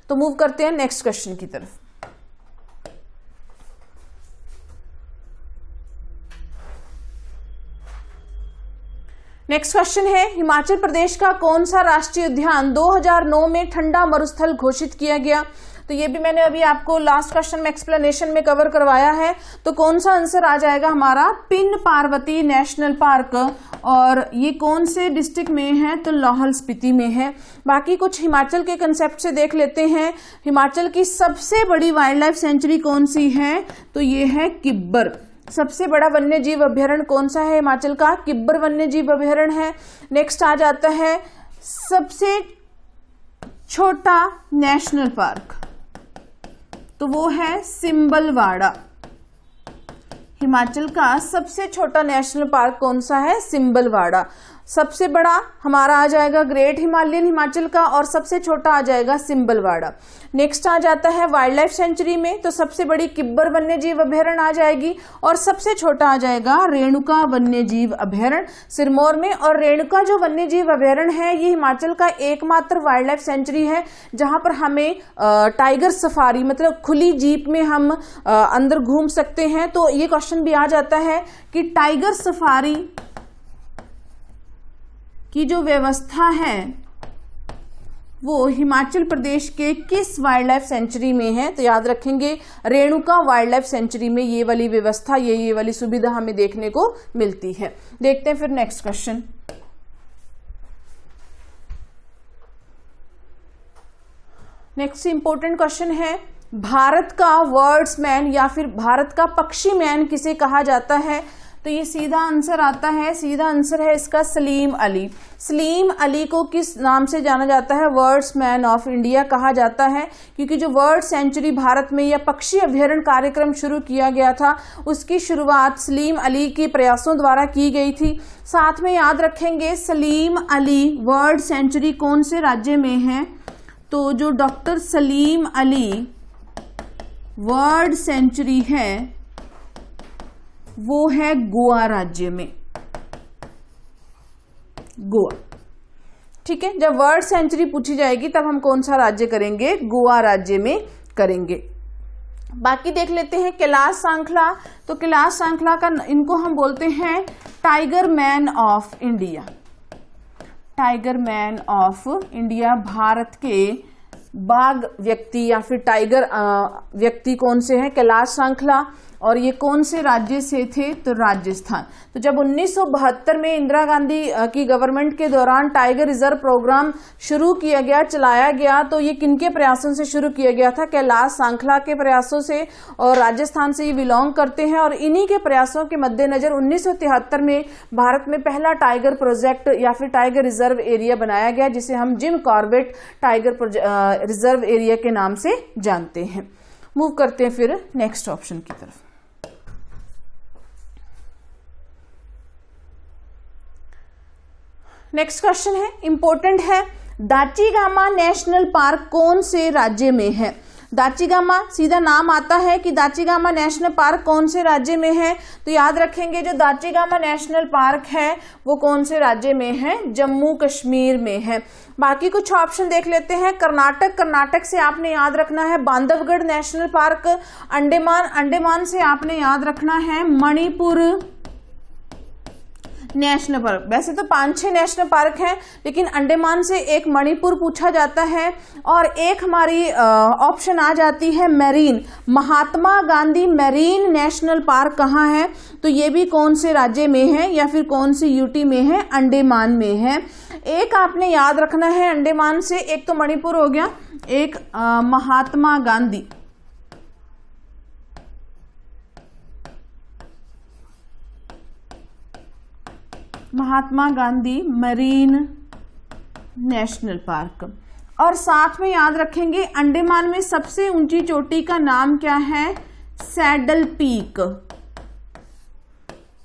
तो मूव करते हैं नेक्स्ट क्वेश्चन की तरफ। नेक्स्ट क्वेश्चन है, हिमाचल प्रदेश का कौन सा राष्ट्रीय उद्यान 2009 में ठंडा मरुस्थल घोषित किया गया, तो ये भी मैंने अभी आपको लास्ट क्वेश्चन में एक्सप्लेनेशन में कवर करवाया है। तो कौन सा आंसर आ जाएगा हमारा, पिन पार्वती नेशनल पार्क। और ये कौन से डिस्ट्रिक्ट में है, तो लाहौल स्पीति में है। बाकी कुछ हिमाचल के कंसेप्ट से देख लेते हैं। हिमाचल की सबसे बड़ी वाइल्ड लाइफ सेंचुरी कौन सी है, तो ये है किब्बर। सबसे बड़ा वन्य जीव अभ्यारण्य कौन सा है हिमाचल का, किब्बर वन्य जीव अभ्यारण्य है। नेक्स्ट आ जाता है सबसे छोटा नेशनल पार्क, तो वो है सिंबलवाड़ा। हिमाचल का सबसे छोटा नेशनल पार्क कौन सा है, सिंबलवाड़ा। सबसे बड़ा हमारा आ जाएगा ग्रेट हिमालयन हिमाचल का, और सबसे छोटा आ जाएगा सिंबलवाड़ा। नेक्स्ट आ जाता है वाइल्ड लाइफ सेंचुरी में, तो सबसे बड़ी किब्बर वन्य जीव अभ्यारण्य आ जाएगी, और सबसे छोटा आ जाएगा रेणुका वन्य जीव अभ्यारण्य सिरमौर में। और रेणुका जो वन्य जीव अभ्यारण्य है ये हिमाचल का एकमात्र वाइल्ड लाइफ सेंचुरी है जहां पर हमें टाइगर सफारी, मतलब खुली जीप में हम अंदर घूम सकते हैं। तो ये क्वेश्चन भी आ जाता है कि टाइगर सफारी की जो व्यवस्था है वो हिमाचल प्रदेश के किस वाइल्ड लाइफ सेंचुरी में है, तो याद रखेंगे रेणुका वाइल्ड लाइफ सेंचुरी में ये वाली व्यवस्था, ये वाली सुविधा हमें देखने को मिलती है। देखते हैं फिर next question. Next important question है, भारत का वर्ड्समैन या फिर भारत का पक्षी मैन किसे कहा जाता है, तो ये सीधा आंसर आता है, सीधा आंसर है इसका सलीम अली। सलीम अली को किस नाम से जाना जाता है, वर्ड्समैन ऑफ इंडिया कहा जाता है, क्योंकि जो वर्ल्ड सेंचुरी भारत में या पक्षी अभ्यारण्य कार्यक्रम शुरू किया गया था उसकी शुरुआत सलीम अली के प्रयासों द्वारा की गई थी। साथ में याद रखेंगे सलीम अली वर्ल्ड सेंचुरी कौन से राज्य में है, तो जो doctor Salim Ali world sanctuary है वो है गोवा राज्य में, गोवा। ठीक है, जब वर्ल्ड सेंचुरी पूछी जाएगी तब हम कौन सा राज्य करेंगे, गोवा राज्य में करेंगे। बाकी देख लेते हैं कैलाश सांखला, तो कैलाश सांखला का इनको हम बोलते हैं tiger man of India. Tiger man of India, Bharat के बाघ व्यक्ति या फिर टाइगर व्यक्ति कौन से हैं, कैलाश सांखला। और ये कौन से राज्य से थे? तो राजस्थान। तो जब 1972 में इंदिरा गांधी की गवर्नमेंट के दौरान टाइगर रिजर्व प्रोग्राम शुरू किया गया, चलाया गया, तो ये किनके प्रयासों से शुरू किया गया था? कैलाश सांखला के प्रयासों से, और राजस्थान से ये बिलोंग करते हैं। और इन्हीं के प्रयासों के मद्देनजर 1973 में भारत में पहला टाइगर प्रोजेक्ट या फिर टाइगर रिजर्व एरिया बनाया गया, जिसे हम Jim Corbett tiger reserve area के नाम से जानते हैं। मूव करते हैं फिर नेक्स्ट ऑप्शन की तरफ। नेक्स्ट क्वेश्चन है, इंपॉर्टेंट है, दाचिगामा नेशनल पार्क कौन से राज्य में है? दाचिगामा, सीधा नाम आता है कि दाचिगामा नेशनल पार्क कौन से राज्य में है, तो याद रखेंगे जो दाचिगामा नेशनल पार्क है वो कौन से राज्य में है? जम्मू कश्मीर में है। बाकी कुछ ऑप्शन देख लेते हैं। कर्नाटक से आपने याद रखना है बांधवगढ़ नेशनल पार्क। अंडमान से आपने याद रखना है मणिपुर नेशनल पार्क। वैसे तो 5-6 नेशनल पार्क हैं, लेकिन अंडमान से एक मणिपुर पूछा जाता है। और एक हमारी ऑप्शन आ जाती है marine, Mahatma Gandhi marine national park कहाँ है? तो ये भी कौन से राज्य में है या फिर कौन सी यूटी में है? अंडमान में है। एक आपने याद रखना है अंडमान से, एक तो मणिपुर हो गया, एक Mahatma Gandhi marine national park. और साथ में याद रखेंगे अंडमान में सबसे ऊंची चोटी का नाम क्या है? सैडल पीक,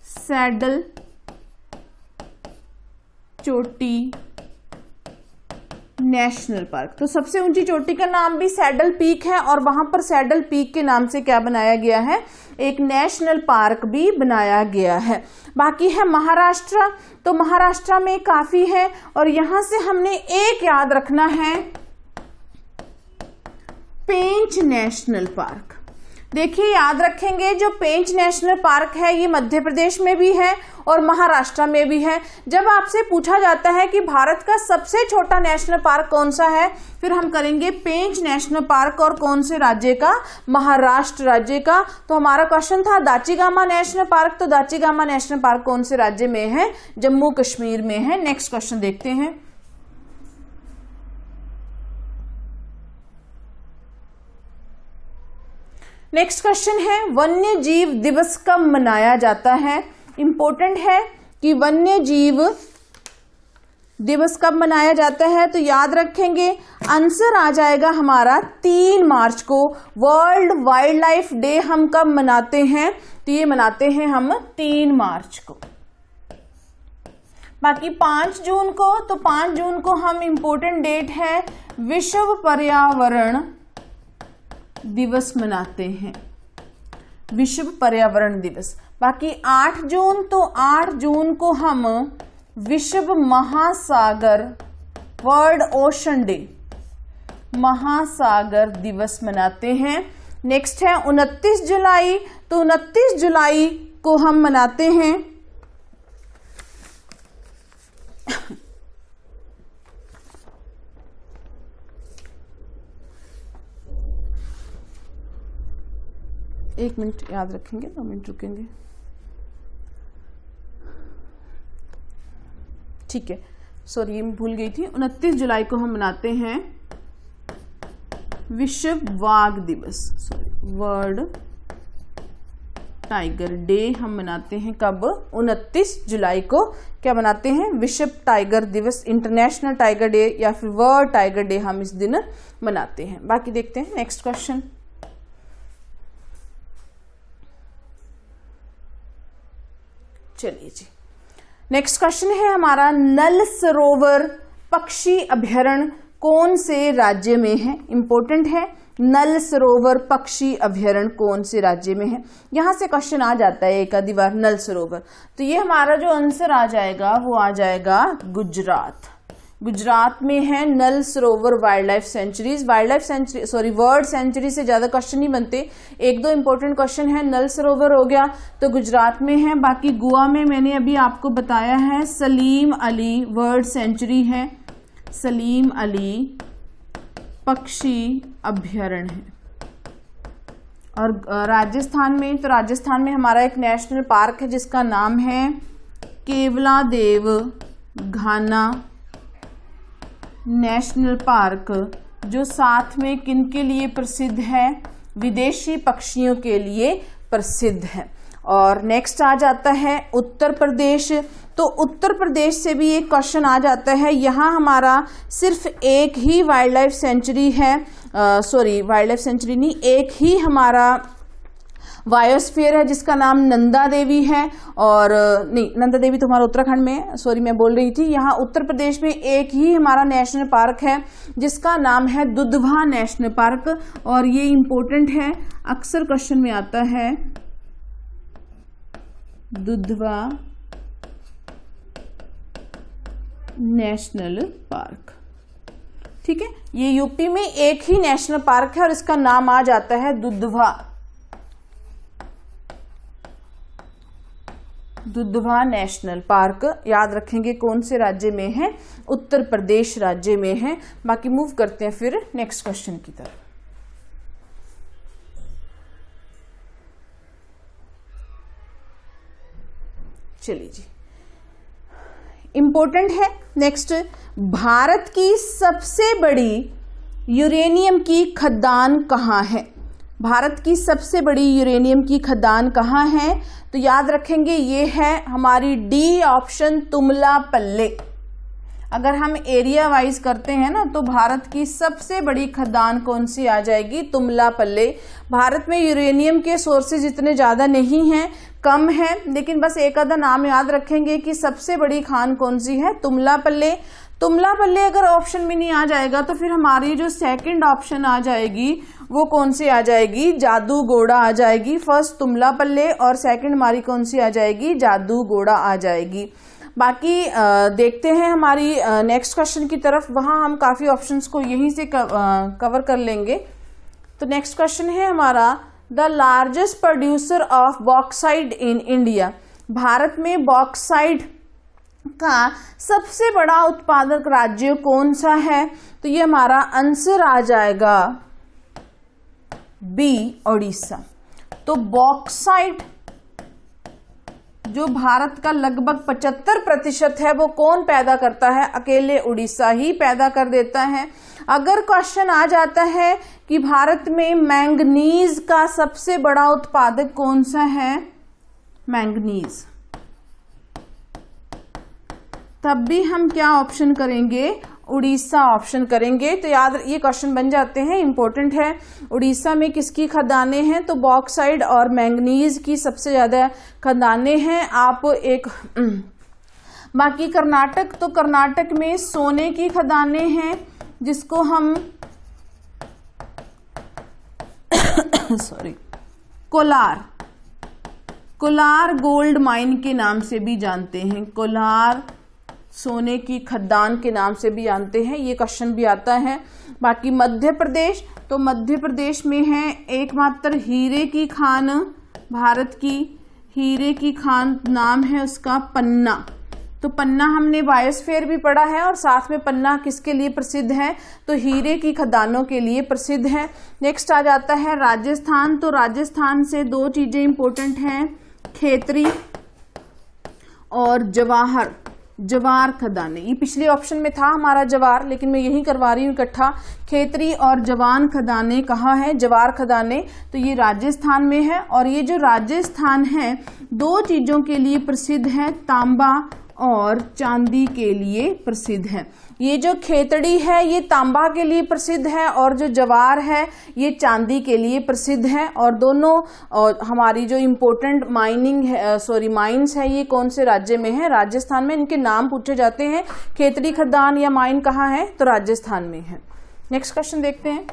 सैडल चोटी नेशनल पार्क। तो सबसे ऊंची चोटी का नाम भी सैडल पीक है, और वहां पर सैडल पीक के नाम से क्या बनाया गया है? एक नेशनल पार्क भी बनाया गया है। बाकी है महाराष्ट्र, तो महाराष्ट्र में काफी है, और यहां से हमने एक याद रखना है पेंच नेशनल पार्क। देखिए याद रखेंगे जो पेंच नेशनल पार्क है ये मध्य प्रदेश में भी है और महाराष्ट्र में भी है। जब आपसे पूछा जाता है कि भारत का सबसे छोटा नेशनल पार्क कौन सा है, फिर हम करेंगे पेंच नेशनल पार्क, और कौन से राज्य का? महाराष्ट्र राज्य का। तो हमारा क्वेश्चन था दाचिगामा नेशनल पार्क, तो दाचिगामा नेशनल पार्क कौन से राज्य में है? जम्मू कश्मीर में है। नेक्स्ट क्वेश्चन देखते हैं। नेक्स्ट क्वेश्चन है, वन्य जीव दिवस कब मनाया जाता है? इंपॉर्टेंट है कि वन्य जीव दिवस कब मनाया जाता है, तो याद रखेंगे आंसर आ जाएगा हमारा 3 मार्च को। वर्ल्ड वाइल्ड लाइफ डे हम कब मनाते हैं? तो ये मनाते हैं हम 3 मार्च को। बाकी 5 जून को, तो 5 जून को हम इंपॉर्टेंट डेट है विश्व पर्यावरण दिवस मनाते हैं, विश्व पर्यावरण दिवस। बाकी 8 जून, तो 8 जून को हम विश्व महासागर वर्ल्ड ओशन डे, महासागर दिवस मनाते हैं। नेक्स्ट है 29 जुलाई, तो 29 जुलाई को हम मनाते हैं एक मिनट याद रखेंगे, 2 मिनट रुकेंगे। ठीक है, सॉरी भूल गई थी। 29 जुलाई को हम मनाते हैं विश्व वाघ दिवस, वर्ल्ड टाइगर डे हम मनाते हैं। कब? 29 जुलाई को क्या मनाते हैं? विश्व टाइगर दिवस, इंटरनेशनल टाइगर डे या फिर वर्ल्ड टाइगर डे हम इस दिन मनाते हैं। बाकी देखते हैं नेक्स्ट क्वेश्चन। चलिए जी, नेक्स्ट क्वेश्चन है हमारा, नल सरोवर पक्षी अभयारण्य कौन से राज्य में है? इंपॉर्टेंट है, नल सरोवर पक्षी अभयारण्य कौन से राज्य में है? यहां से क्वेश्चन आ जाता है एक आधी बार, नल सरोवर। तो ये हमारा जो आंसर आ जाएगा वो आ जाएगा गुजरात। गुजरात में है Nal Sarovar wildlife sanctuaries. World sanctuary से ज्यादा क्वेश्चन नहीं बनते, 1-2 इंपॉर्टेंट क्वेश्चन है। नल सरोवर हो गया तो गुजरात में है। बाकी गोवा में मैंने अभी आपको बताया है सलीम अली वर्ल्ड सेंचुरी है, सलीम अली पक्षी अभयारण्य है। और राजस्थान में, तो राजस्थान में हमारा एक नेशनल पार्क है जिसका नाम है केवलादेव घाना नेशनल पार्क, जो साथ में किनके लिए प्रसिद्ध है, विदेशी पक्षियों के लिए प्रसिद्ध है। और नेक्स्ट आ जाता है उत्तर प्रदेश। तो उत्तर प्रदेश से भी एक क्वेश्चन आ जाता है। यहाँ हमारा सिर्फ एक ही वाइल्ड लाइफ सेंचुरी है, वाइल्ड लाइफ सेंचुरी नहीं, एक ही हमारा बायोस्फीयर है जिसका नाम नंदा देवी है। और नहीं, नंदा देवी तो हमारा उत्तराखंड में है, सॉरी मैं बोल रही थी। यहाँ उत्तर प्रदेश में एक ही हमारा नेशनल पार्क है जिसका नाम है दुधवा नेशनल पार्क। और ये इम्पोर्टेंट है, अक्सर क्वेश्चन में आता है, दुधवा नेशनल पार्क। ठीक है, ये यूपी में एक ही नेशनल पार्क है और इसका नाम आ जाता है दुधवा नेशनल पार्क। याद रखेंगे कौन से राज्य में है, उत्तर प्रदेश राज्य में है। बाकी मूव करते हैं फिर नेक्स्ट क्वेश्चन की तरफ। चलिए जी, इंपॉर्टेंट है नेक्स्ट, भारत की सबसे बड़ी यूरेनियम की खदान कहाँ है? भारत की सबसे बड़ी यूरेनियम की खदान कहाँ है? तो याद रखेंगे ये है हमारी डी ऑप्शन, तुमलापल्ले। अगर हम एरिया वाइज करते हैं ना, तो भारत की सबसे बड़ी खदान कौन सी आ जाएगी? तुमलापल्ले। भारत में यूरेनियम के सोर्सेज इतने ज़्यादा नहीं हैं, कम है, लेकिन बस एक आधा नाम याद रखेंगे कि सबसे बड़ी खान कौन सी है? तुमलापल्ले। तुमलापल्ले अगर ऑप्शन में नहीं आ जाएगा तो फिर हमारी जो सेकंड ऑप्शन आ जाएगी वो कौन सी आ जाएगी? जादूगोड़ा आ जाएगी। फर्स्ट तुमलापल्ले और सेकंड हमारी कौन सी आ जाएगी? जादूगोड़ा आ जाएगी। बाकी देखते हैं हमारी नेक्स्ट क्वेश्चन की तरफ, वहां हम काफी ऑप्शंस को यहीं से कवर कर लेंगे। तो नेक्स्ट क्वेश्चन है हमारा, the largest producer of bauxite in India. Bharat में बॉक्साइट का सबसे बड़ा उत्पादक राज्य कौन सा है? तो ये हमारा आंसर आ जाएगा बी, उड़ीसा। तो बॉक्साइट जो भारत का लगभग 75% है वो कौन पैदा करता है? अकेले उड़ीसा ही पैदा कर देता है। अगर क्वेश्चन आ जाता है कि भारत में मैंगनीज का सबसे बड़ा उत्पादक कौन सा है? मैंगनीज, तब भी हम क्या ऑप्शन करेंगे? उड़ीसा ऑप्शन करेंगे। तो याद ये क्वेश्चन बन जाते हैं, इंपॉर्टेंट है। उड़ीसा में किसकी खदानें हैं? तो बॉक्साइट और मैंगनीज की सबसे ज्यादा खदानें हैं। आप एक बाकी कर्नाटक, तो कर्नाटक में सोने की खदानें हैं जिसको हम कोलार गोल्ड माइन के नाम से भी जानते हैं। कोलार सोने की खदान के नाम से भी जानते हैं, ये क्वेश्चन भी आता है। बाकी मध्य प्रदेश, तो मध्य प्रदेश में है एकमात्र हीरे की खान, भारत की हीरे की खान, नाम है उसका पन्ना। तो पन्ना हमने बायोस्फीयर भी पढ़ा है और साथ में पन्ना किसके लिए प्रसिद्ध है? तो हीरे की खदानों के लिए प्रसिद्ध है। नेक्स्ट आ जाता है राजस्थान। तो राजस्थान से दो चीजें इंपॉर्टेंट हैं, खेतरी और जवार खदानें। ये पिछले ऑप्शन में था हमारा जवार, लेकिन मैं यही करवा रही हूँ इकट्ठा। खेतरी और जवान खदानें कहाँ है? जवार खदानें, तो ये राजस्थान में है। और ये जो राजस्थान है दो चीजों के लिए प्रसिद्ध है, तांबा और चांदी के लिए प्रसिद्ध है। ये जो खेतड़ी है ये तांबा के लिए प्रसिद्ध है और जो जवार है ये चांदी के लिए प्रसिद्ध है। और दोनों हमारी जो इम्पोर्टेंट माइंस है ये कौन से राज्य में है? राजस्थान में। इनके नाम पूछे जाते हैं। खेतड़ी खदान या माइन कहाँ है? तो राजस्थान में है। नेक्स्ट क्वेश्चन देखते हैं।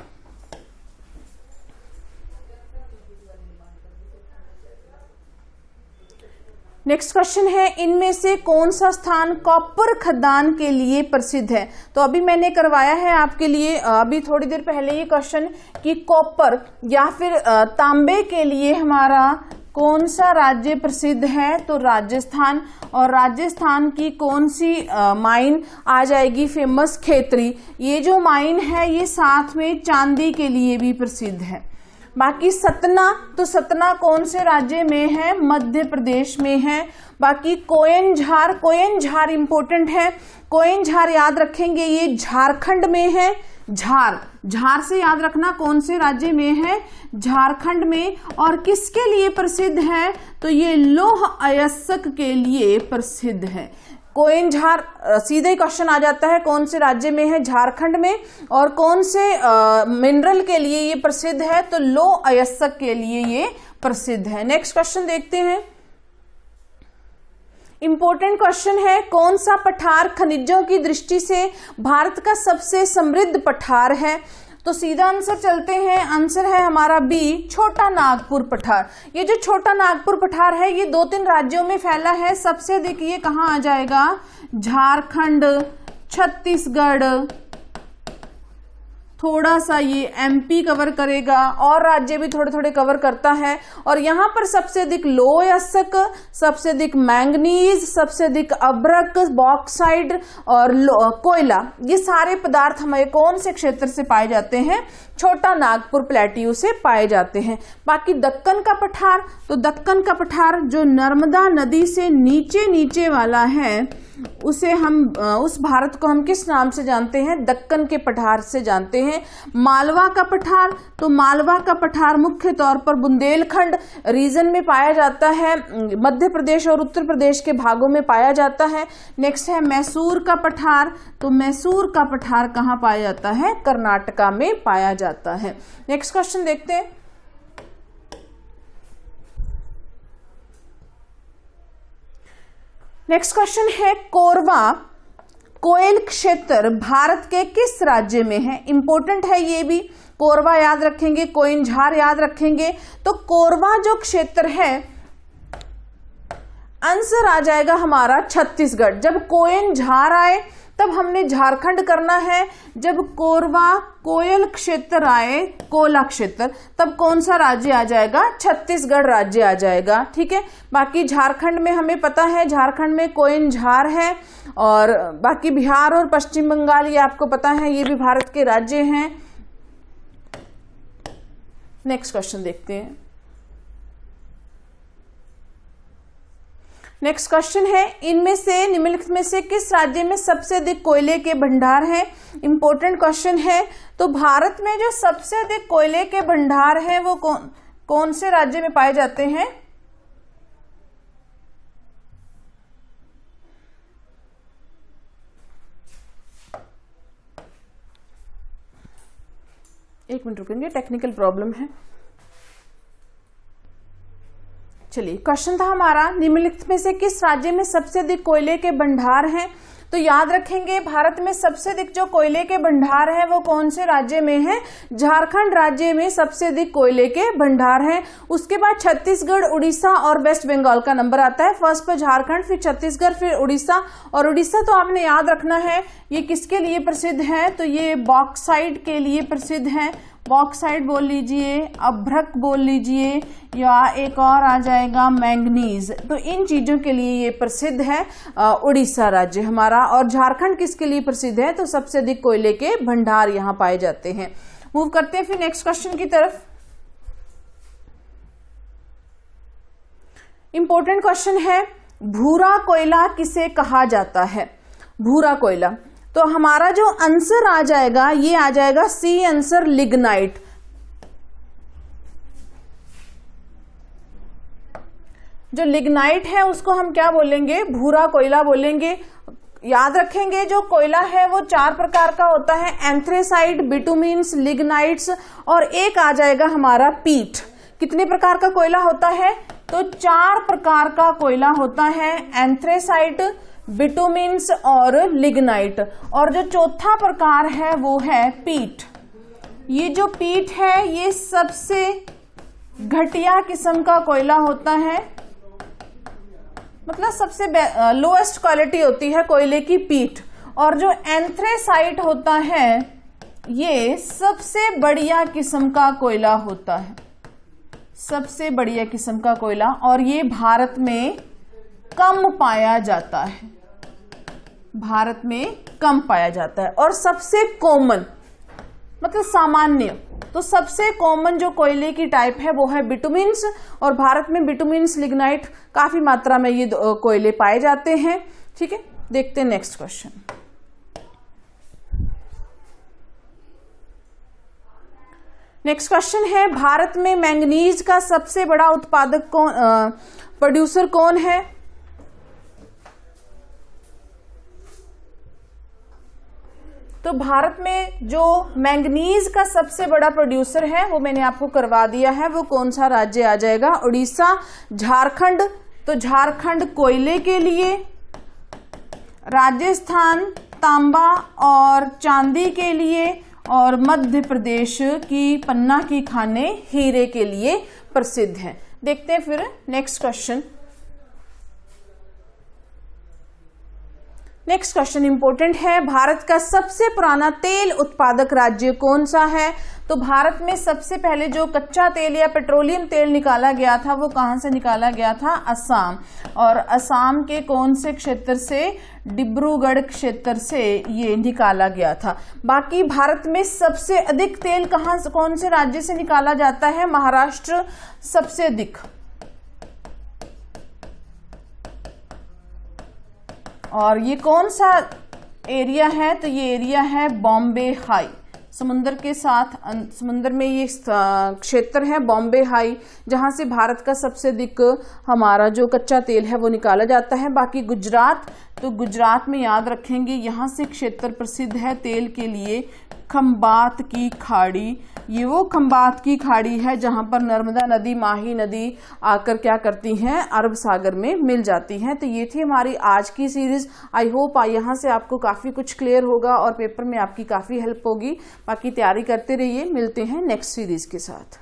नेक्स्ट क्वेश्चन है, इनमें से कौन सा स्थान कॉपर खदान के लिए प्रसिद्ध है? तो अभी मैंने करवाया है आपके लिए अभी थोड़ी देर पहले ये क्वेश्चन कि कॉपर या फिर तांबे के लिए हमारा कौन सा राज्य प्रसिद्ध है? तो राजस्थान। और राजस्थान की कौन सी माइन आ जाएगी फेमस? खेतरी। ये जो माइन है ये साथ में चांदी के लिए भी प्रसिद्ध है। बाकी सतना, तो सतना कौन से राज्य में है? मध्य प्रदेश में है। बाकी कोयनझार, कोयनझार इंपॉर्टेंट है, कोयनझार याद रखेंगे ये झारखंड में है। झार, झार से याद रखना कौन से राज्य में है? झारखंड में। और किसके लिए प्रसिद्ध है? तो ये लौह अयस्क के लिए प्रसिद्ध है। कोयनझार सीधे क्वेश्चन आ जाता है, कौन से राज्य में है? झारखंड में। और कौन से मिनरल के लिए ये प्रसिद्ध है? तो लौह अयस्क के लिए ये प्रसिद्ध है। नेक्स्ट क्वेश्चन देखते हैं। इंपॉर्टेंट क्वेश्चन है, कौन सा पठार खनिजों की दृष्टि से भारत का सबसे समृद्ध पठार है? तो सीधा आंसर चलते हैं, आंसर है हमारा बी, छोटा नागपुर पठार। ये जो छोटा नागपुर पठार है ये 2-3 राज्यों में फैला है। सबसे अधिक ये कहाँ आ जाएगा? झारखंड, छत्तीसगढ़, थोड़ा सा ये एमपी कवर करेगा, और राज्य भी थोड़े थोड़े कवर करता है। और यहाँ पर सबसे अधिक लौह अयस्क, सबसे अधिक मैंगनीज, सबसे अधिक अभ्रक, बॉक्साइड और कोयला, ये सारे पदार्थ हमारे कौन से क्षेत्र से पाए जाते हैं? छोटा नागपुर प्लेट्यू से पाए जाते हैं। बाकी दक्कन का पठार, तो दक्कन का पठार जो नर्मदा नदी से नीचे नीचे वाला है उसे हम उस भारत को हम किस नाम से जानते हैं? दक्कन के पठार से जानते हैं। मालवा का पठार, तो मालवा का पठार मुख्य तौर पर बुंदेलखंड रीजन में पाया जाता है, मध्य प्रदेश और उत्तर प्रदेश के भागों में पाया जाता है। नेक्स्ट है मैसूर का पठार, तो मैसूर का पठार कहाँ पाया जाता है? कर्नाटका में पाया जाता है। नेक्स्ट क्वेश्चन देखते हैं। नेक्स्ट क्वेश्चन है, कोरबा कोयल क्षेत्र भारत के किस राज्य में है? इंपॉर्टेंट है ये भी, कोरबा याद रखेंगे, कोयनझार याद रखेंगे। तो कोरबा जो क्षेत्र है आंसर आ जाएगा हमारा छत्तीसगढ़। जब कोयनझार आए तब हमने झारखंड करना है, जब कोरबा कोयल क्षेत्र आए, कोला क्षेत्र, तब कौन सा राज्य आ जाएगा? छत्तीसगढ़ राज्य आ जाएगा। ठीक है, बाकी झारखंड में हमें पता है, झारखंड में कोयनझार है, और बाकी बिहार और पश्चिम बंगाल ये आपको पता है, ये भी भारत के राज्य हैं। नेक्स्ट क्वेश्चन देखते हैं। नेक्स्ट क्वेश्चन है, इनमें से निम्नलिखित में से किस राज्य में सबसे अधिक कोयले के भंडार हैं? इंपॉर्टेंट क्वेश्चन है। तो भारत में जो सबसे अधिक कोयले के भंडार हैं वो कौन से राज्य में पाए जाते हैं? एक मिनट रुकेंगे, टेक्निकल प्रॉब्लम है। चलिए, क्वेश्चन था हमारा, निम्नलिखित में से किस राज्य में सबसे अधिक कोयले के भंडार हैं? तो याद रखेंगे भारत में सबसे अधिक जो कोयले के भंडार हैं वो कौन से राज्य में है? झारखंड राज्य में सबसे अधिक कोयले के भंडार हैं। उसके बाद छत्तीसगढ़, उड़ीसा और वेस्ट बंगाल का नंबर आता है। फर्स्ट पर झारखंड, फिर छत्तीसगढ़, फिर उड़ीसा। और उड़ीसा तो आपने याद रखना है ये किसके लिए प्रसिद्ध है? तो ये बॉक्साइट के लिए प्रसिद्ध है। बॉक्साइट बोल लीजिए, अभ्रक बोल लीजिए, या एक और आ जाएगा मैंगनीज। तो इन चीजों के लिए ये प्रसिद्ध है उड़ीसा राज्य हमारा। और झारखंड किसके लिए प्रसिद्ध है? तो सबसे अधिक कोयले के भंडार यहाँ पाए जाते हैं। मूव करते हैं फिर नेक्स्ट क्वेश्चन की तरफ। इंपॉर्टेंट क्वेश्चन है, भूरा कोयला किसे कहा जाता है? भूरा कोयला, तो हमारा जो आंसर आ जाएगा ये आ जाएगा सी आंसर, लिग्नाइट। जो लिग्नाइट है उसको हम क्या बोलेंगे? भूरा कोयला बोलेंगे। याद रखेंगे जो कोयला है वो 4 प्रकार का होता है, एंथ्रेसाइट, बिटुमिन्स, लिग्नाइट्स, और एक आ जाएगा हमारा पीट। कितने प्रकार का कोयला होता है? तो 4 प्रकार का कोयला होता है, एंथ्रेसाइट, बिटुमिन्स और लिग्नाइट। और जो चौथा प्रकार है वो है पीट। ये जो पीट है ये सबसे घटिया किस्म का कोयला होता है, मतलब सबसे लोएस्ट क्वालिटी होती है कोयले की पीट। और जो एंथ्रेसाइट होता है ये सबसे बढ़िया किस्म का कोयला होता है, सबसे बढ़िया किस्म का कोयला, और ये भारत में कम पाया जाता है, भारत में कम पाया जाता है। और सबसे कॉमन, मतलब सामान्य। तो सबसे कॉमन जो कोयले की टाइप है वो है बिटुमिन्स, और भारत में बिटुमिन्स, लिग्नाइट काफी मात्रा में ये कोयले पाए जाते हैं। ठीक है, देखते हैं नेक्स्ट क्वेश्चन। नेक्स्ट क्वेश्चन है, भारत में मैंगनीज का सबसे बड़ा उत्पादक प्रोड्यूसर कौन है? तो भारत में जो मैंगनीज का सबसे बड़ा प्रोड्यूसर है वो मैंने आपको करवा दिया है, वो कौन सा राज्य आ जाएगा? उड़ीसा, झारखंड, तो झारखंड कोयले के लिए, राजस्थान तांबा और चांदी के लिए, और मध्य प्रदेश की पन्ना की खानें हीरे के लिए प्रसिद्ध हैं। देखते हैं फिर next question. Next question important है, भारत का सबसे पुराना तेल उत्पादक राज्य कौन सा है? तो भारत में सबसे पहले जो कच्चा तेल या पेट्रोलियम तेल निकाला गया था वो कहां से निकाला गया था? असम। और असम के कौन से क्षेत्र से? डिब्रूगढ़ क्षेत्र से ये निकाला गया था। बाकी भारत में सबसे अधिक तेल कौन से राज्य से निकाला जाता है? महाराष्ट्र सबसे अधिक। और ये कौन सा एरिया है? तो ये एरिया है बॉम्बे हाई, समुद्र के साथ, समुद्र में ये क्षेत्र है बॉम्बे हाई, जहां से भारत का सबसे अधिक हमारा जो कच्चा तेल है वो निकाला जाता है। बाकी गुजरात, तो गुजरात में याद रखेंगे यहाँ से क्षेत्र प्रसिद्ध है तेल के लिए, खंबात की खाड़ी। ये वो खंबात की खाड़ी है जहां पर नर्मदा नदी, माही नदी आकर क्या करती हैं? अरब सागर में मिल जाती हैं। तो ये थी हमारी आज की सीरीज। आई होप यहाँ से आपको काफी कुछ क्लियर होगा और पेपर में आपकी काफी हेल्प होगी। बाकी तैयारी करते रहिए, मिलते हैं नेक्स्ट सीरीज के साथ।